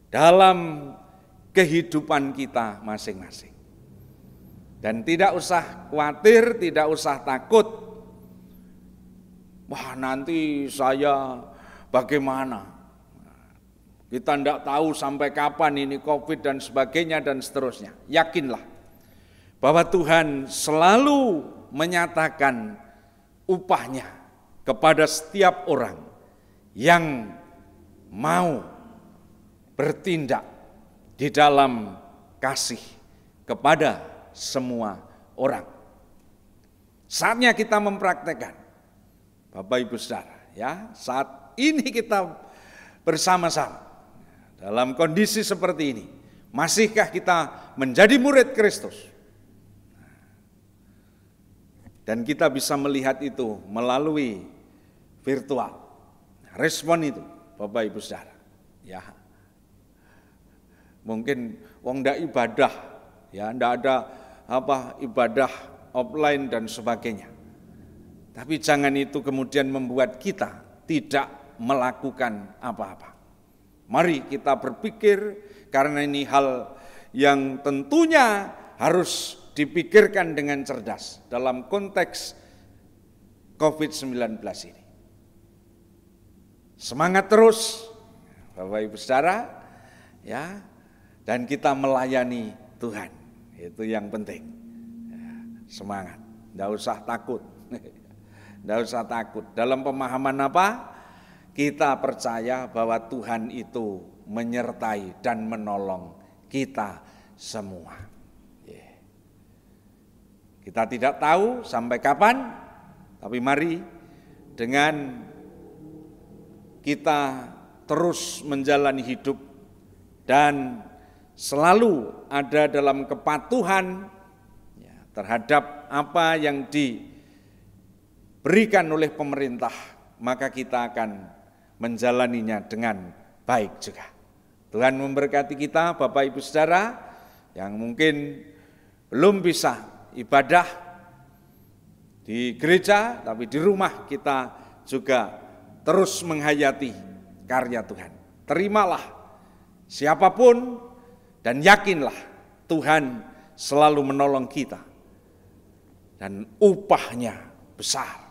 D: dalam kehidupan kita masing-masing. Dan tidak usah khawatir, tidak usah takut. Wah, nanti saya bagaimana? Kita tidak tahu sampai kapan ini COVID dan sebagainya dan seterusnya. Yakinlah bahwa Tuhan selalu menyatakan upahnya kepada setiap orang yang mau bertindak di dalam kasih kepada semua orang. Saatnya kita mempraktekkan, Bapak Ibu Saudara. ya, saat ini kita bersama-sama dalam kondisi seperti ini, masihkah kita menjadi murid Kristus? Dan kita bisa melihat itu melalui virtual. Respon itu, Bapak Ibu Saudara, ya. Mungkin wong ndak ibadah, ya, ndak ada ibadah offline dan sebagainya. Tapi jangan itu kemudian membuat kita tidak melakukan apa-apa. Mari kita berpikir, karena ini hal yang tentunya harus dipikirkan dengan cerdas dalam konteks COVID-19 ini. Semangat terus, Bapak Ibu Saudara, ya, dan kita melayani Tuhan, itu yang penting. Semangat, tidak usah takut. Tidak usah takut. Dalam pemahaman apa? Kita percaya bahwa Tuhan itu menyertai dan menolong kita semua. Kita tidak tahu sampai kapan, tapi mari dengan kita terus menjalani hidup dan selalu ada dalam kepatuhan terhadap apa yang diberikan oleh pemerintah, maka kita akan menjalaninya dengan baik juga. Tuhan memberkati kita, Bapak Ibu Saudara, yang mungkin belum bisa ibadah di gereja, tapi di rumah kita juga terus menghayati karya Tuhan. Terimalah siapapun dan yakinlah Tuhan selalu menolong kita. Dan upahnya besar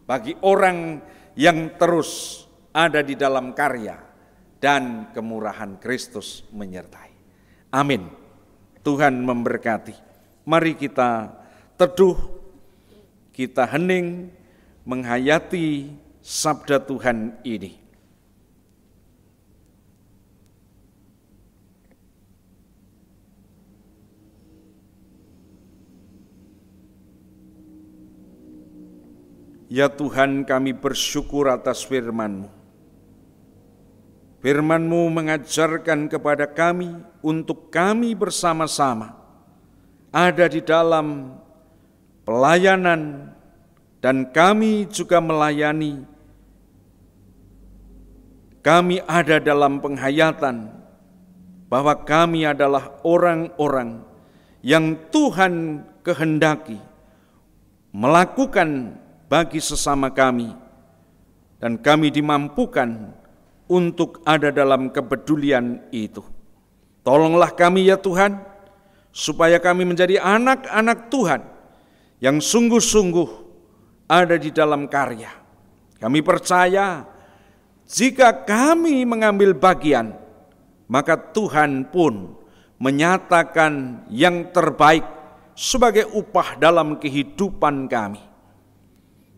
D: bagi orang yang terus ada di dalam karya dan kemurahan Kristus menyertai. Amin. Tuhan memberkati. Mari kita teduh, kita hening menghayati sabda Tuhan ini. Ya Tuhan, kami bersyukur atas firman-Mu. Firman-Mu mengajarkan kepada kami untuk kami bersama-sama ada di dalam pelayanan dan kami juga melayani. Kami ada dalam penghayatan bahwa kami adalah orang-orang yang Tuhan kehendaki melakukan bagi sesama kami, dan kami dimampukan untuk ada dalam kepedulian itu. Tolonglah kami ya Tuhan, supaya kami menjadi anak-anak Tuhan yang sungguh-sungguh ada di dalam karya. Kami percaya jika kami mengambil bagian, maka Tuhan pun menyatakan yang terbaik sebagai upah dalam kehidupan kami.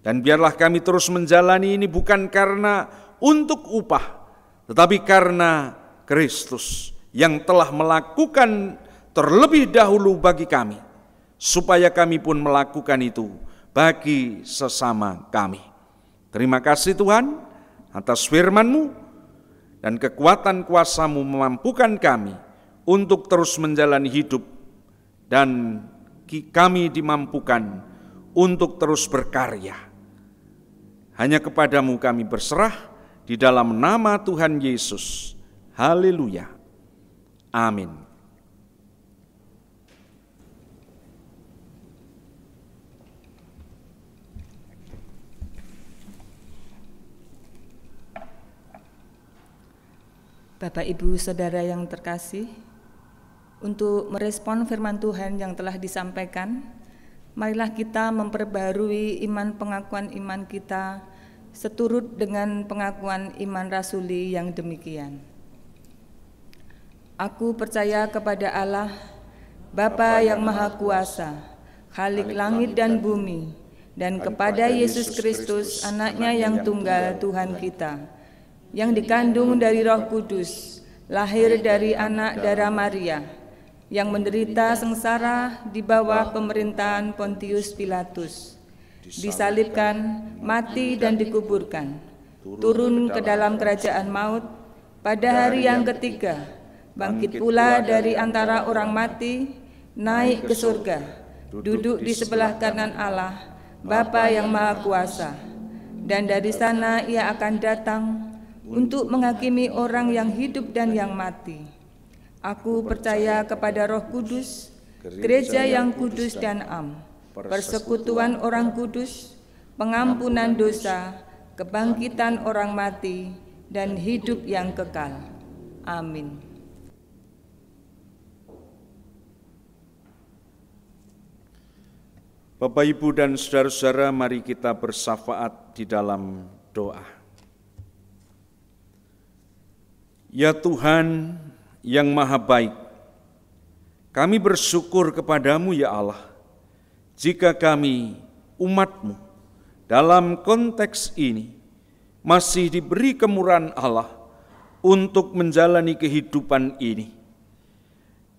D: Dan biarlah kami terus menjalani ini bukan karena untuk upah, tetapi karena Kristus yang telah melakukan terlebih dahulu bagi kami, supaya kami pun melakukan itu bagi sesama kami. Terima kasih Tuhan atas firman-Mu, dan kekuatan kuasa-Mu memampukan kami untuk terus menjalani hidup, dan kami dimampukan untuk terus berkarya. Hanya kepadamu kami berserah di dalam nama Tuhan Yesus. Haleluya. Amin.
F: Bapak Ibu Saudara yang terkasih, untuk merespon firman Tuhan yang telah disampaikan, marilah kita memperbarui iman pengakuan iman kita seturut dengan pengakuan iman rasuli yang demikian. Aku percaya kepada Allah, Bapa yang Maha Kuasa, Khalik langit dan bumi, dan kepada Yesus Kristus, Anaknya yang tunggal Tuhan kita, yang dikandung dari Roh Kudus, lahir dari anak darah Maria, yang menderita sengsara di bawah pemerintahan Pontius Pilatus, disalibkan, mati dan dikuburkan, turun ke dalam kerajaan maut, pada hari yang ketiga, bangkit pula dari antara orang mati, naik ke surga, duduk di sebelah kanan Allah, Bapa yang Maha Kuasa. Dan dari sana ia akan datang untuk menghakimi orang yang hidup dan yang mati. Aku percaya kepada Roh Kudus, gereja yang kudus dan am, persekutuan orang kudus, pengampunan dosa, kebangkitan orang mati, dan hidup yang kekal. Amin.
D: Bapak, Ibu, dan saudara-saudara, mari kita bersafaat di dalam doa. Ya Tuhan yang Maha Baik, kami bersyukur kepadamu ya Allah, jika kami umat-Mu dalam konteks ini masih diberi kemurahan Allah untuk menjalani kehidupan ini.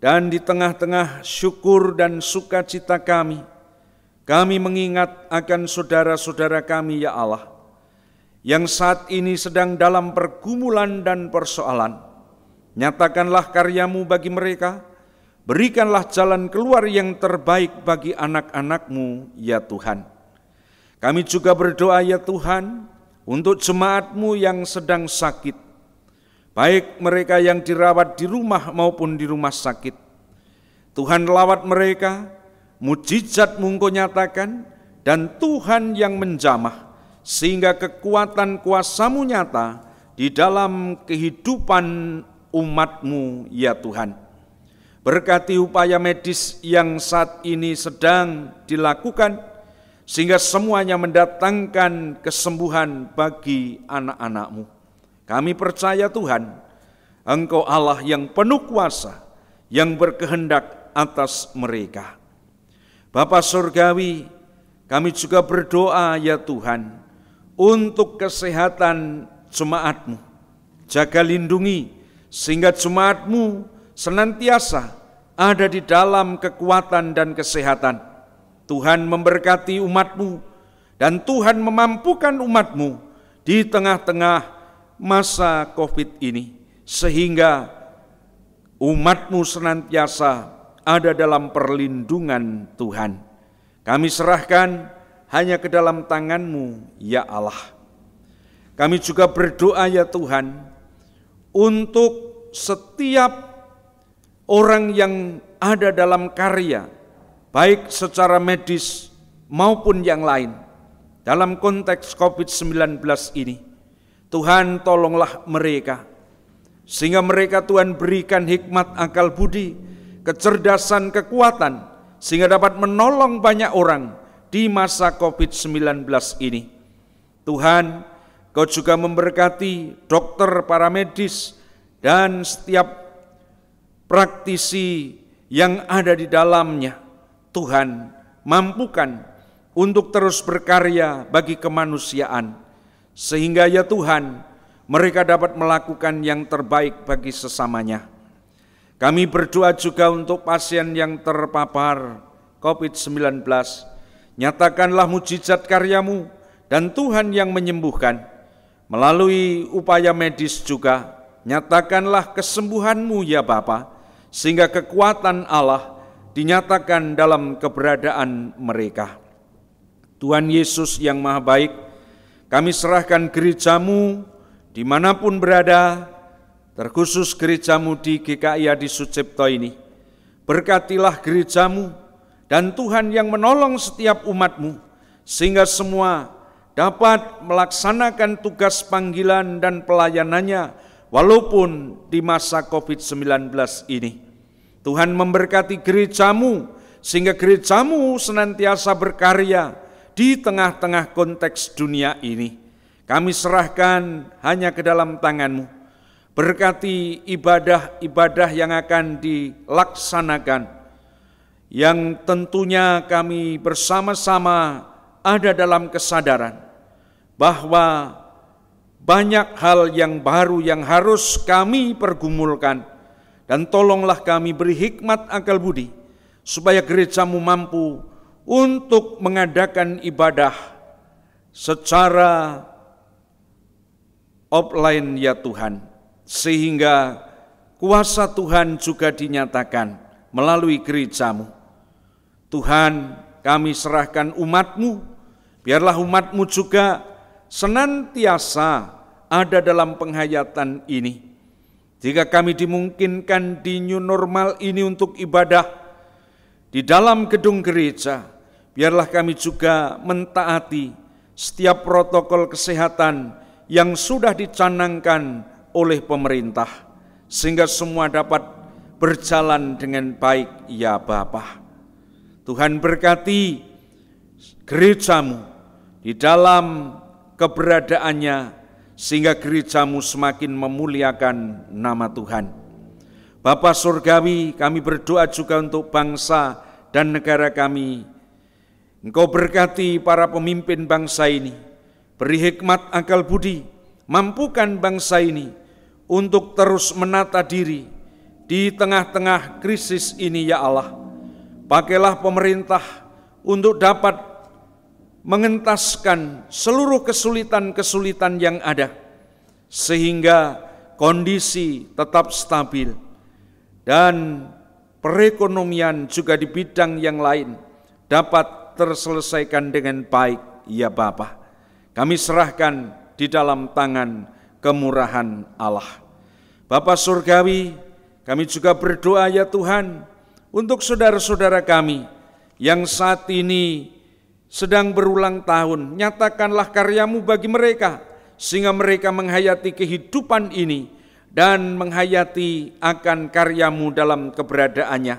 D: Dan di tengah-tengah syukur dan sukacita kami mengingat akan saudara-saudara kami ya Allah, yang saat ini sedang dalam pergumulan dan persoalan. Nyatakanlah karya-Mu bagi mereka, berikanlah jalan keluar yang terbaik bagi anak-anak-Mu ya Tuhan. Kami juga berdoa ya Tuhan, untuk jemaat-Mu yang sedang sakit, baik mereka yang dirawat di rumah maupun di rumah sakit. Tuhan lawat mereka, mujizat-Mu Engkau nyatakan, dan Tuhan yang menjamah, sehingga kekuatan kuasa-Mu nyata di dalam kehidupan umat-Mu ya Tuhan. Berkati upaya medis yang saat ini sedang dilakukan, sehingga semuanya mendatangkan kesembuhan bagi anak-anak-Mu. Kami percaya Tuhan, Engkau Allah yang penuh kuasa, yang berkehendak atas mereka. Bapa Surgawi, kami juga berdoa ya Tuhan, untuk kesehatan jemaat-Mu. Jaga lindungi, sehingga jemaat-Mu senantiasa ada di dalam kekuatan dan kesehatan. Tuhan memberkati umat-Mu, dan Tuhan memampukan umat-Mu di tengah-tengah masa COVID ini, sehingga umat-Mu senantiasa ada dalam perlindungan Tuhan. Kami serahkan hanya ke dalam tangan-Mu ya Allah. Kami juga berdoa ya Tuhan, untuk setiap orang yang ada dalam karya, baik secara medis maupun yang lain, dalam konteks COVID-19 ini. Tuhan tolonglah mereka, sehingga mereka Tuhan berikan hikmat akal budi, kecerdasan, kekuatan, sehingga dapat menolong banyak orang di masa COVID-19 ini. Tuhan, Kau juga memberkati dokter, para medis, dan setiap praktisi yang ada di dalamnya. Tuhan, mampukan untuk terus berkarya bagi kemanusiaan, sehingga ya Tuhan, mereka dapat melakukan yang terbaik bagi sesamanya. Kami berdoa juga untuk pasien yang terpapar COVID-19. Nyatakanlah mujizat karya-Mu, dan Tuhan yang menyembuhkan. Melalui upaya medis juga, nyatakanlah kesembuhan-Mu ya Bapa, sehingga kekuatan Allah dinyatakan dalam keberadaan mereka. Tuhan Yesus yang Maha Baik, kami serahkan gereja-Mu dimanapun berada, terkhusus gereja-Mu di GKI Adi Sucipto ini. Berkatilah gereja-Mu, dan Tuhan yang menolong setiap umat-Mu, sehingga semua dapat melaksanakan tugas panggilan dan pelayanannya walaupun di masa COVID-19 ini. Tuhan memberkati gereja-Mu, sehingga gereja-Mu senantiasa berkarya di tengah-tengah konteks dunia ini. Kami serahkan hanya ke dalam tangan-Mu. Berkati ibadah-ibadah yang akan dilaksanakan, yang tentunya kami bersama-sama ada dalam kesadaran bahwa banyak hal yang baru yang harus kami pergumulkan, dan tolonglah kami beri hikmat akal budi, supaya gereja-Mu mampu untuk mengadakan ibadah secara offline ya Tuhan, sehingga kuasa Tuhan juga dinyatakan melalui gereja-Mu. Tuhan, kami serahkan umat-Mu, biarlah umat-Mu juga senantiasa ada dalam penghayatan ini. Jika kami dimungkinkan di new normal ini untuk ibadah di dalam gedung gereja, biarlah kami juga mentaati setiap protokol kesehatan yang sudah dicanangkan oleh pemerintah, sehingga semua dapat berjalan dengan baik ya Bapa. Tuhan berkati gereja-Mu di dalam keberadaannya, sehingga gereja-Mu semakin memuliakan nama Tuhan. Bapa Surgawi, kami berdoa juga untuk bangsa dan negara kami. Engkau berkati para pemimpin bangsa ini, beri hikmat akal budi, mampukan bangsa ini untuk terus menata diri di tengah-tengah krisis ini ya Allah. Pakailah pemerintah untuk dapat mengentaskan seluruh kesulitan-kesulitan yang ada, sehingga kondisi tetap stabil dan perekonomian juga di bidang yang lain dapat terselesaikan dengan baik ya Bapa. Kami serahkan di dalam tangan kemurahan Allah. Bapa Surgawi, kami juga berdoa ya Tuhan untuk saudara-saudara kami yang saat ini sedang berulang tahun. Nyatakanlah karya-Mu bagi mereka, sehingga mereka menghayati kehidupan ini dan menghayati akan karya-Mu dalam keberadaannya.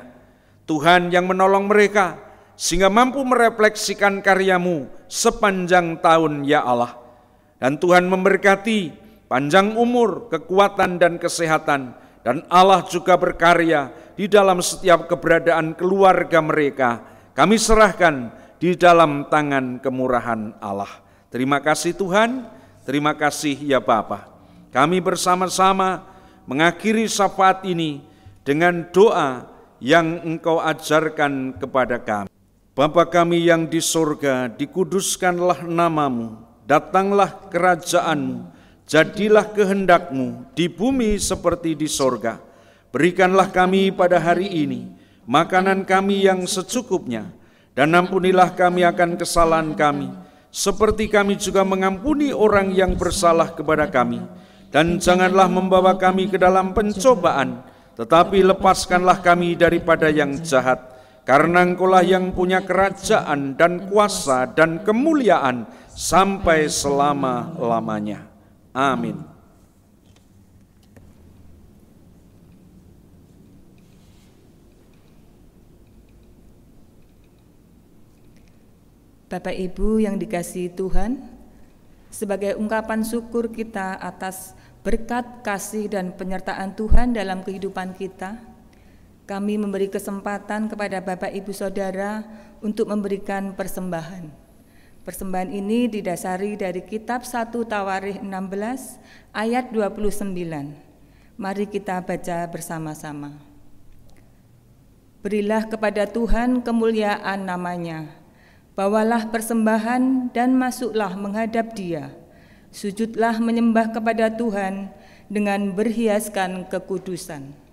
D: Tuhan yang menolong mereka, sehingga mampu merefleksikan karya-Mu sepanjang tahun ya Allah. Dan Tuhan memberkati panjang umur, kekuatan dan kesehatan, dan Allah juga berkarya di dalam setiap keberadaan keluarga mereka. Kami serahkan di dalam tangan kemurahan Allah. Terima kasih Tuhan, terima kasih ya Bapa. Kami bersama-sama mengakhiri syafaat ini dengan doa yang Engkau ajarkan kepada kami. Bapa kami yang di surga, dikuduskanlah nama-Mu, datanglah kerajaan-Mu, jadilah kehendak-Mu di bumi seperti di surga. Berikanlah kami pada hari ini makanan kami yang secukupnya, dan ampunilah kami akan kesalahan kami, seperti kami juga mengampuni orang yang bersalah kepada kami. Dan janganlah membawa kami ke dalam pencobaan, tetapi lepaskanlah kami daripada yang jahat. Karena Engkaulah yang punya kerajaan dan kuasa dan kemuliaan sampai selama-lamanya. Amin.
F: Bapak Ibu yang dikasihi Tuhan, sebagai ungkapan syukur kita atas berkat, kasih, dan penyertaan Tuhan dalam kehidupan kita, kami memberi kesempatan kepada Bapak Ibu Saudara untuk memberikan persembahan. Persembahan ini didasari dari kitab 1 Tawarikh 16 ayat 29. Mari kita baca bersama-sama. Berilah kepada Tuhan kemuliaan namanya. Bawalah persembahan dan masuklah menghadap Dia. Sujudlah menyembah kepada Tuhan dengan berhiaskan kekudusan.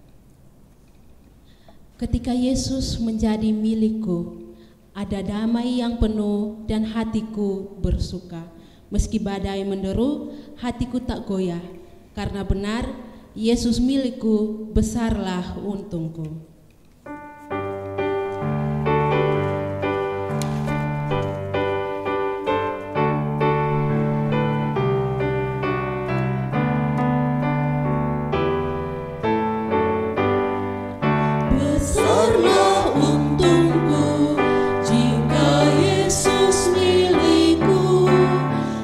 B: Ketika Yesus menjadi milikku, ada damai yang penuh dan hatiku bersuka. Meski badai menderu, hatiku tak goyah. Karena benar, Yesus milikku, besarlah untungku.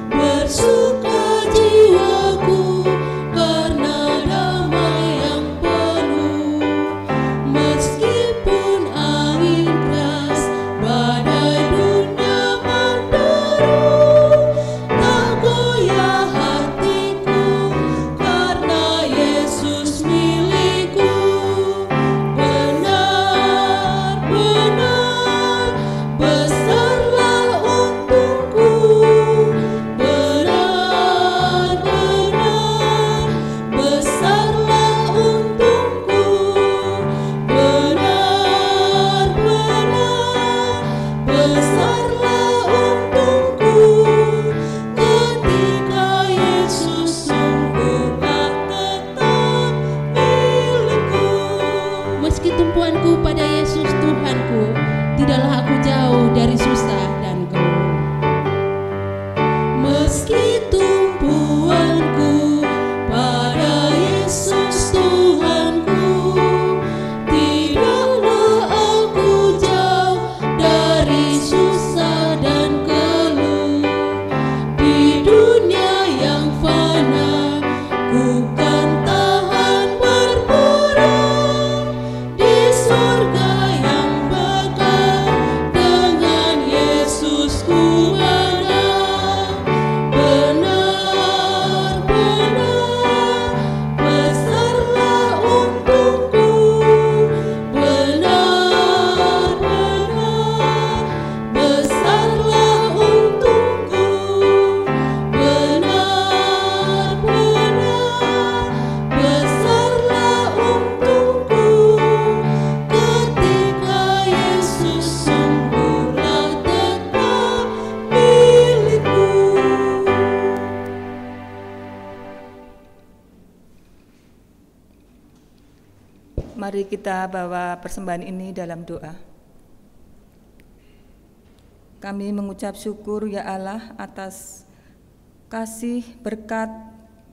C: Bersuka jiwaku karena damai yang penuh.
F: Mari kita bawa persembahan ini dalam doa. Kami mengucap syukur ya Allah atas kasih, berkat,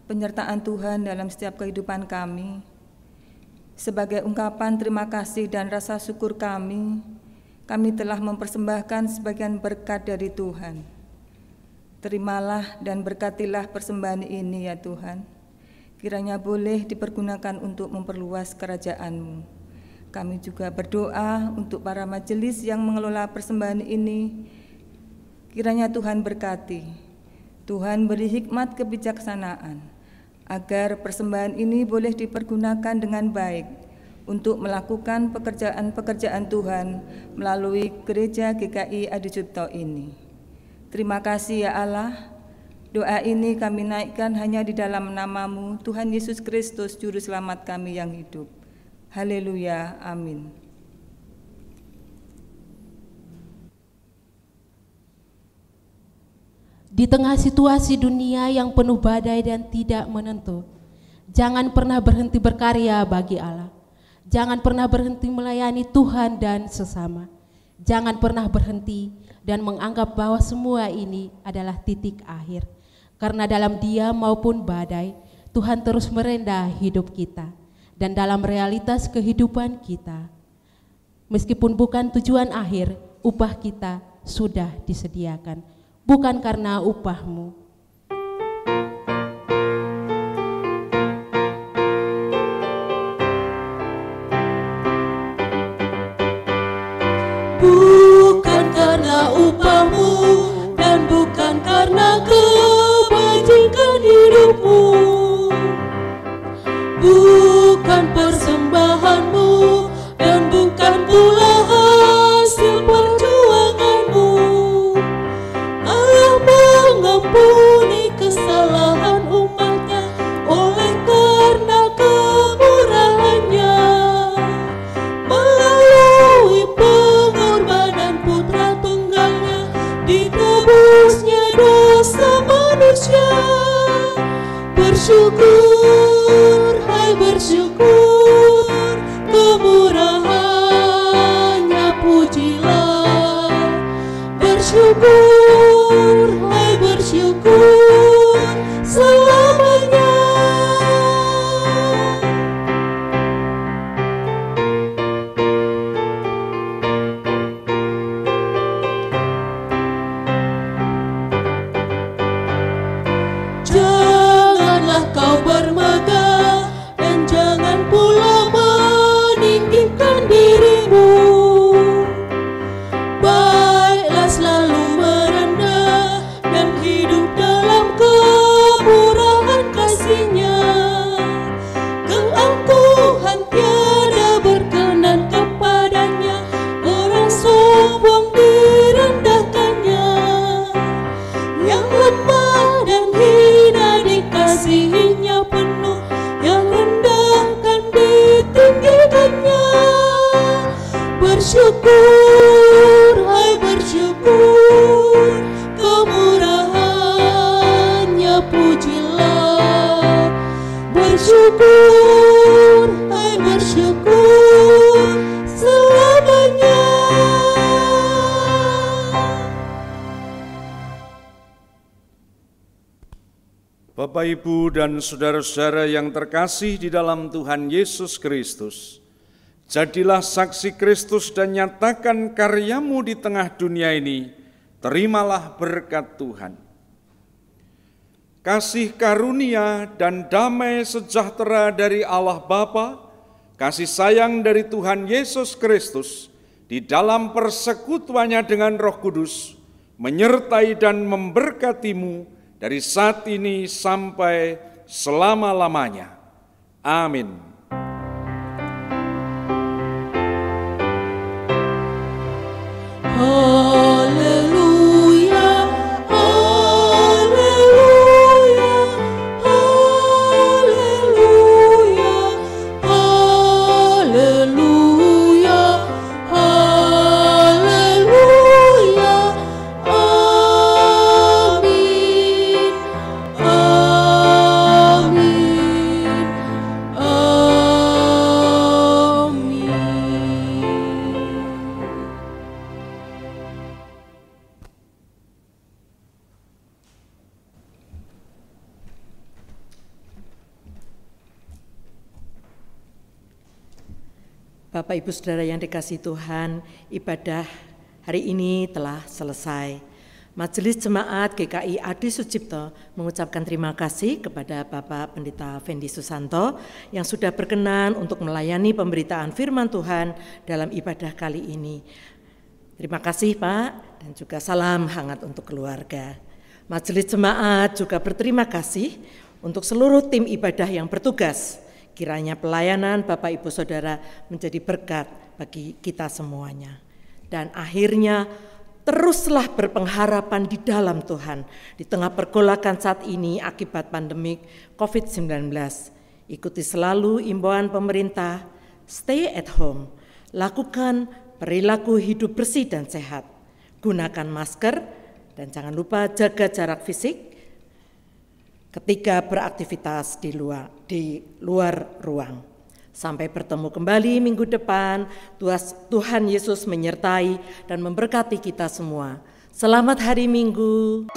F: penyertaan Tuhan dalam setiap kehidupan kami. Sebagai ungkapan terima kasih dan rasa syukur kami telah mempersembahkan sebagian berkat dari Tuhan. Terimalah dan berkatilah persembahan ini ya Tuhan. Kiranya boleh dipergunakan untuk memperluas kerajaan-Mu. Kami juga berdoa untuk para majelis yang mengelola persembahan ini. Kiranya Tuhan berkati, Tuhan beri hikmat kebijaksanaan, agar persembahan ini boleh dipergunakan dengan baik untuk melakukan pekerjaan-pekerjaan Tuhan melalui Gereja GKI Adi Sucipto ini. Terima kasih ya Allah. Doa ini kami naikkan hanya di dalam nama-Mu, Tuhan Yesus Kristus, Juru Selamat kami yang hidup. Haleluya, amin.
B: Di tengah situasi dunia yang penuh badai dan tidak menentu, jangan pernah berhenti berkarya bagi Allah. Jangan pernah berhenti melayani Tuhan dan sesama. Jangan pernah berhenti dan menganggap bahwa semua ini adalah titik akhir. Karena dalam dia maupun badai, Tuhan terus merendah hidup kita. Dan dalam realitas kehidupan kita, meskipun bukan tujuan akhir, upah kita sudah disediakan. Bukan karena upahmu.
C: Bukan karena upahmu dan bukan karena kebajikan hidupmu, bukan persembahanmu dan bukan pula hasil perjuanganmu. Allah mengampuni kesalahan umatnya oleh karena kemurahannya. Melalui pengorbanan putra tunggalnya, ditebusnya dosa manusia. Bersyukur, hai bersyukur, kemurahannya pujilah. Bersyukur, hai bersyukur, selamanya. Janganlah kau bermegah dan jangan pula meninggikan dirimu. Baiklah selalu merendah dan hidup dalam kemurahan kasih-Nya. Keangkuhan tiada berkenan kepadanya, orang sombong direndahkannya. Yang lemah dan hina dikasihinya penuh, yang rendah kan ditinggikannya. Bersyukur, hai bersyukur, kemurahannya pujilah. Bersyukur, hai bersyukur, selamanya.
D: Bapak, Ibu, dan saudara-saudara yang terkasih di dalam Tuhan Yesus Kristus, jadilah saksi Kristus dan nyatakan karyamu di tengah dunia ini. Terimalah berkat Tuhan. Kasih karunia dan damai sejahtera dari Allah Bapa, kasih sayang dari Tuhan Yesus Kristus, di dalam persekutuannya dengan Roh Kudus, menyertai dan memberkatimu dari saat ini sampai selama-lamanya. Amin.
C: Haleluya, haleluya, haleluya, haleluya, haleluya, amin, amin, amin.
A: Bapak Ibu Saudara yang dikasihi Tuhan, ibadah hari ini telah selesai. Majelis Jemaat GKI Adi Sucipto mengucapkan terima kasih kepada Bapak Pendeta Fendi Susanto yang sudah berkenan untuk melayani pemberitaan firman Tuhan dalam ibadah kali ini. Terima kasih Pak, dan juga salam hangat untuk keluarga. Majelis Jemaat juga berterima kasih untuk seluruh tim ibadah yang bertugas. Kiranya pelayanan Bapak Ibu Saudara menjadi berkat bagi kita semuanya. Dan akhirnya teruslah berpengharapan di dalam Tuhan di tengah pergolakan saat ini akibat pandemik COVID-19. Ikuti selalu imbauan pemerintah, stay at home, lakukan perilaku hidup bersih dan sehat, gunakan masker, dan jangan lupa jaga jarak fisik ketika beraktivitas di luar ruang. Sampai bertemu kembali minggu depan, Tuhan Yesus menyertai dan memberkati kita semua. Selamat hari Minggu.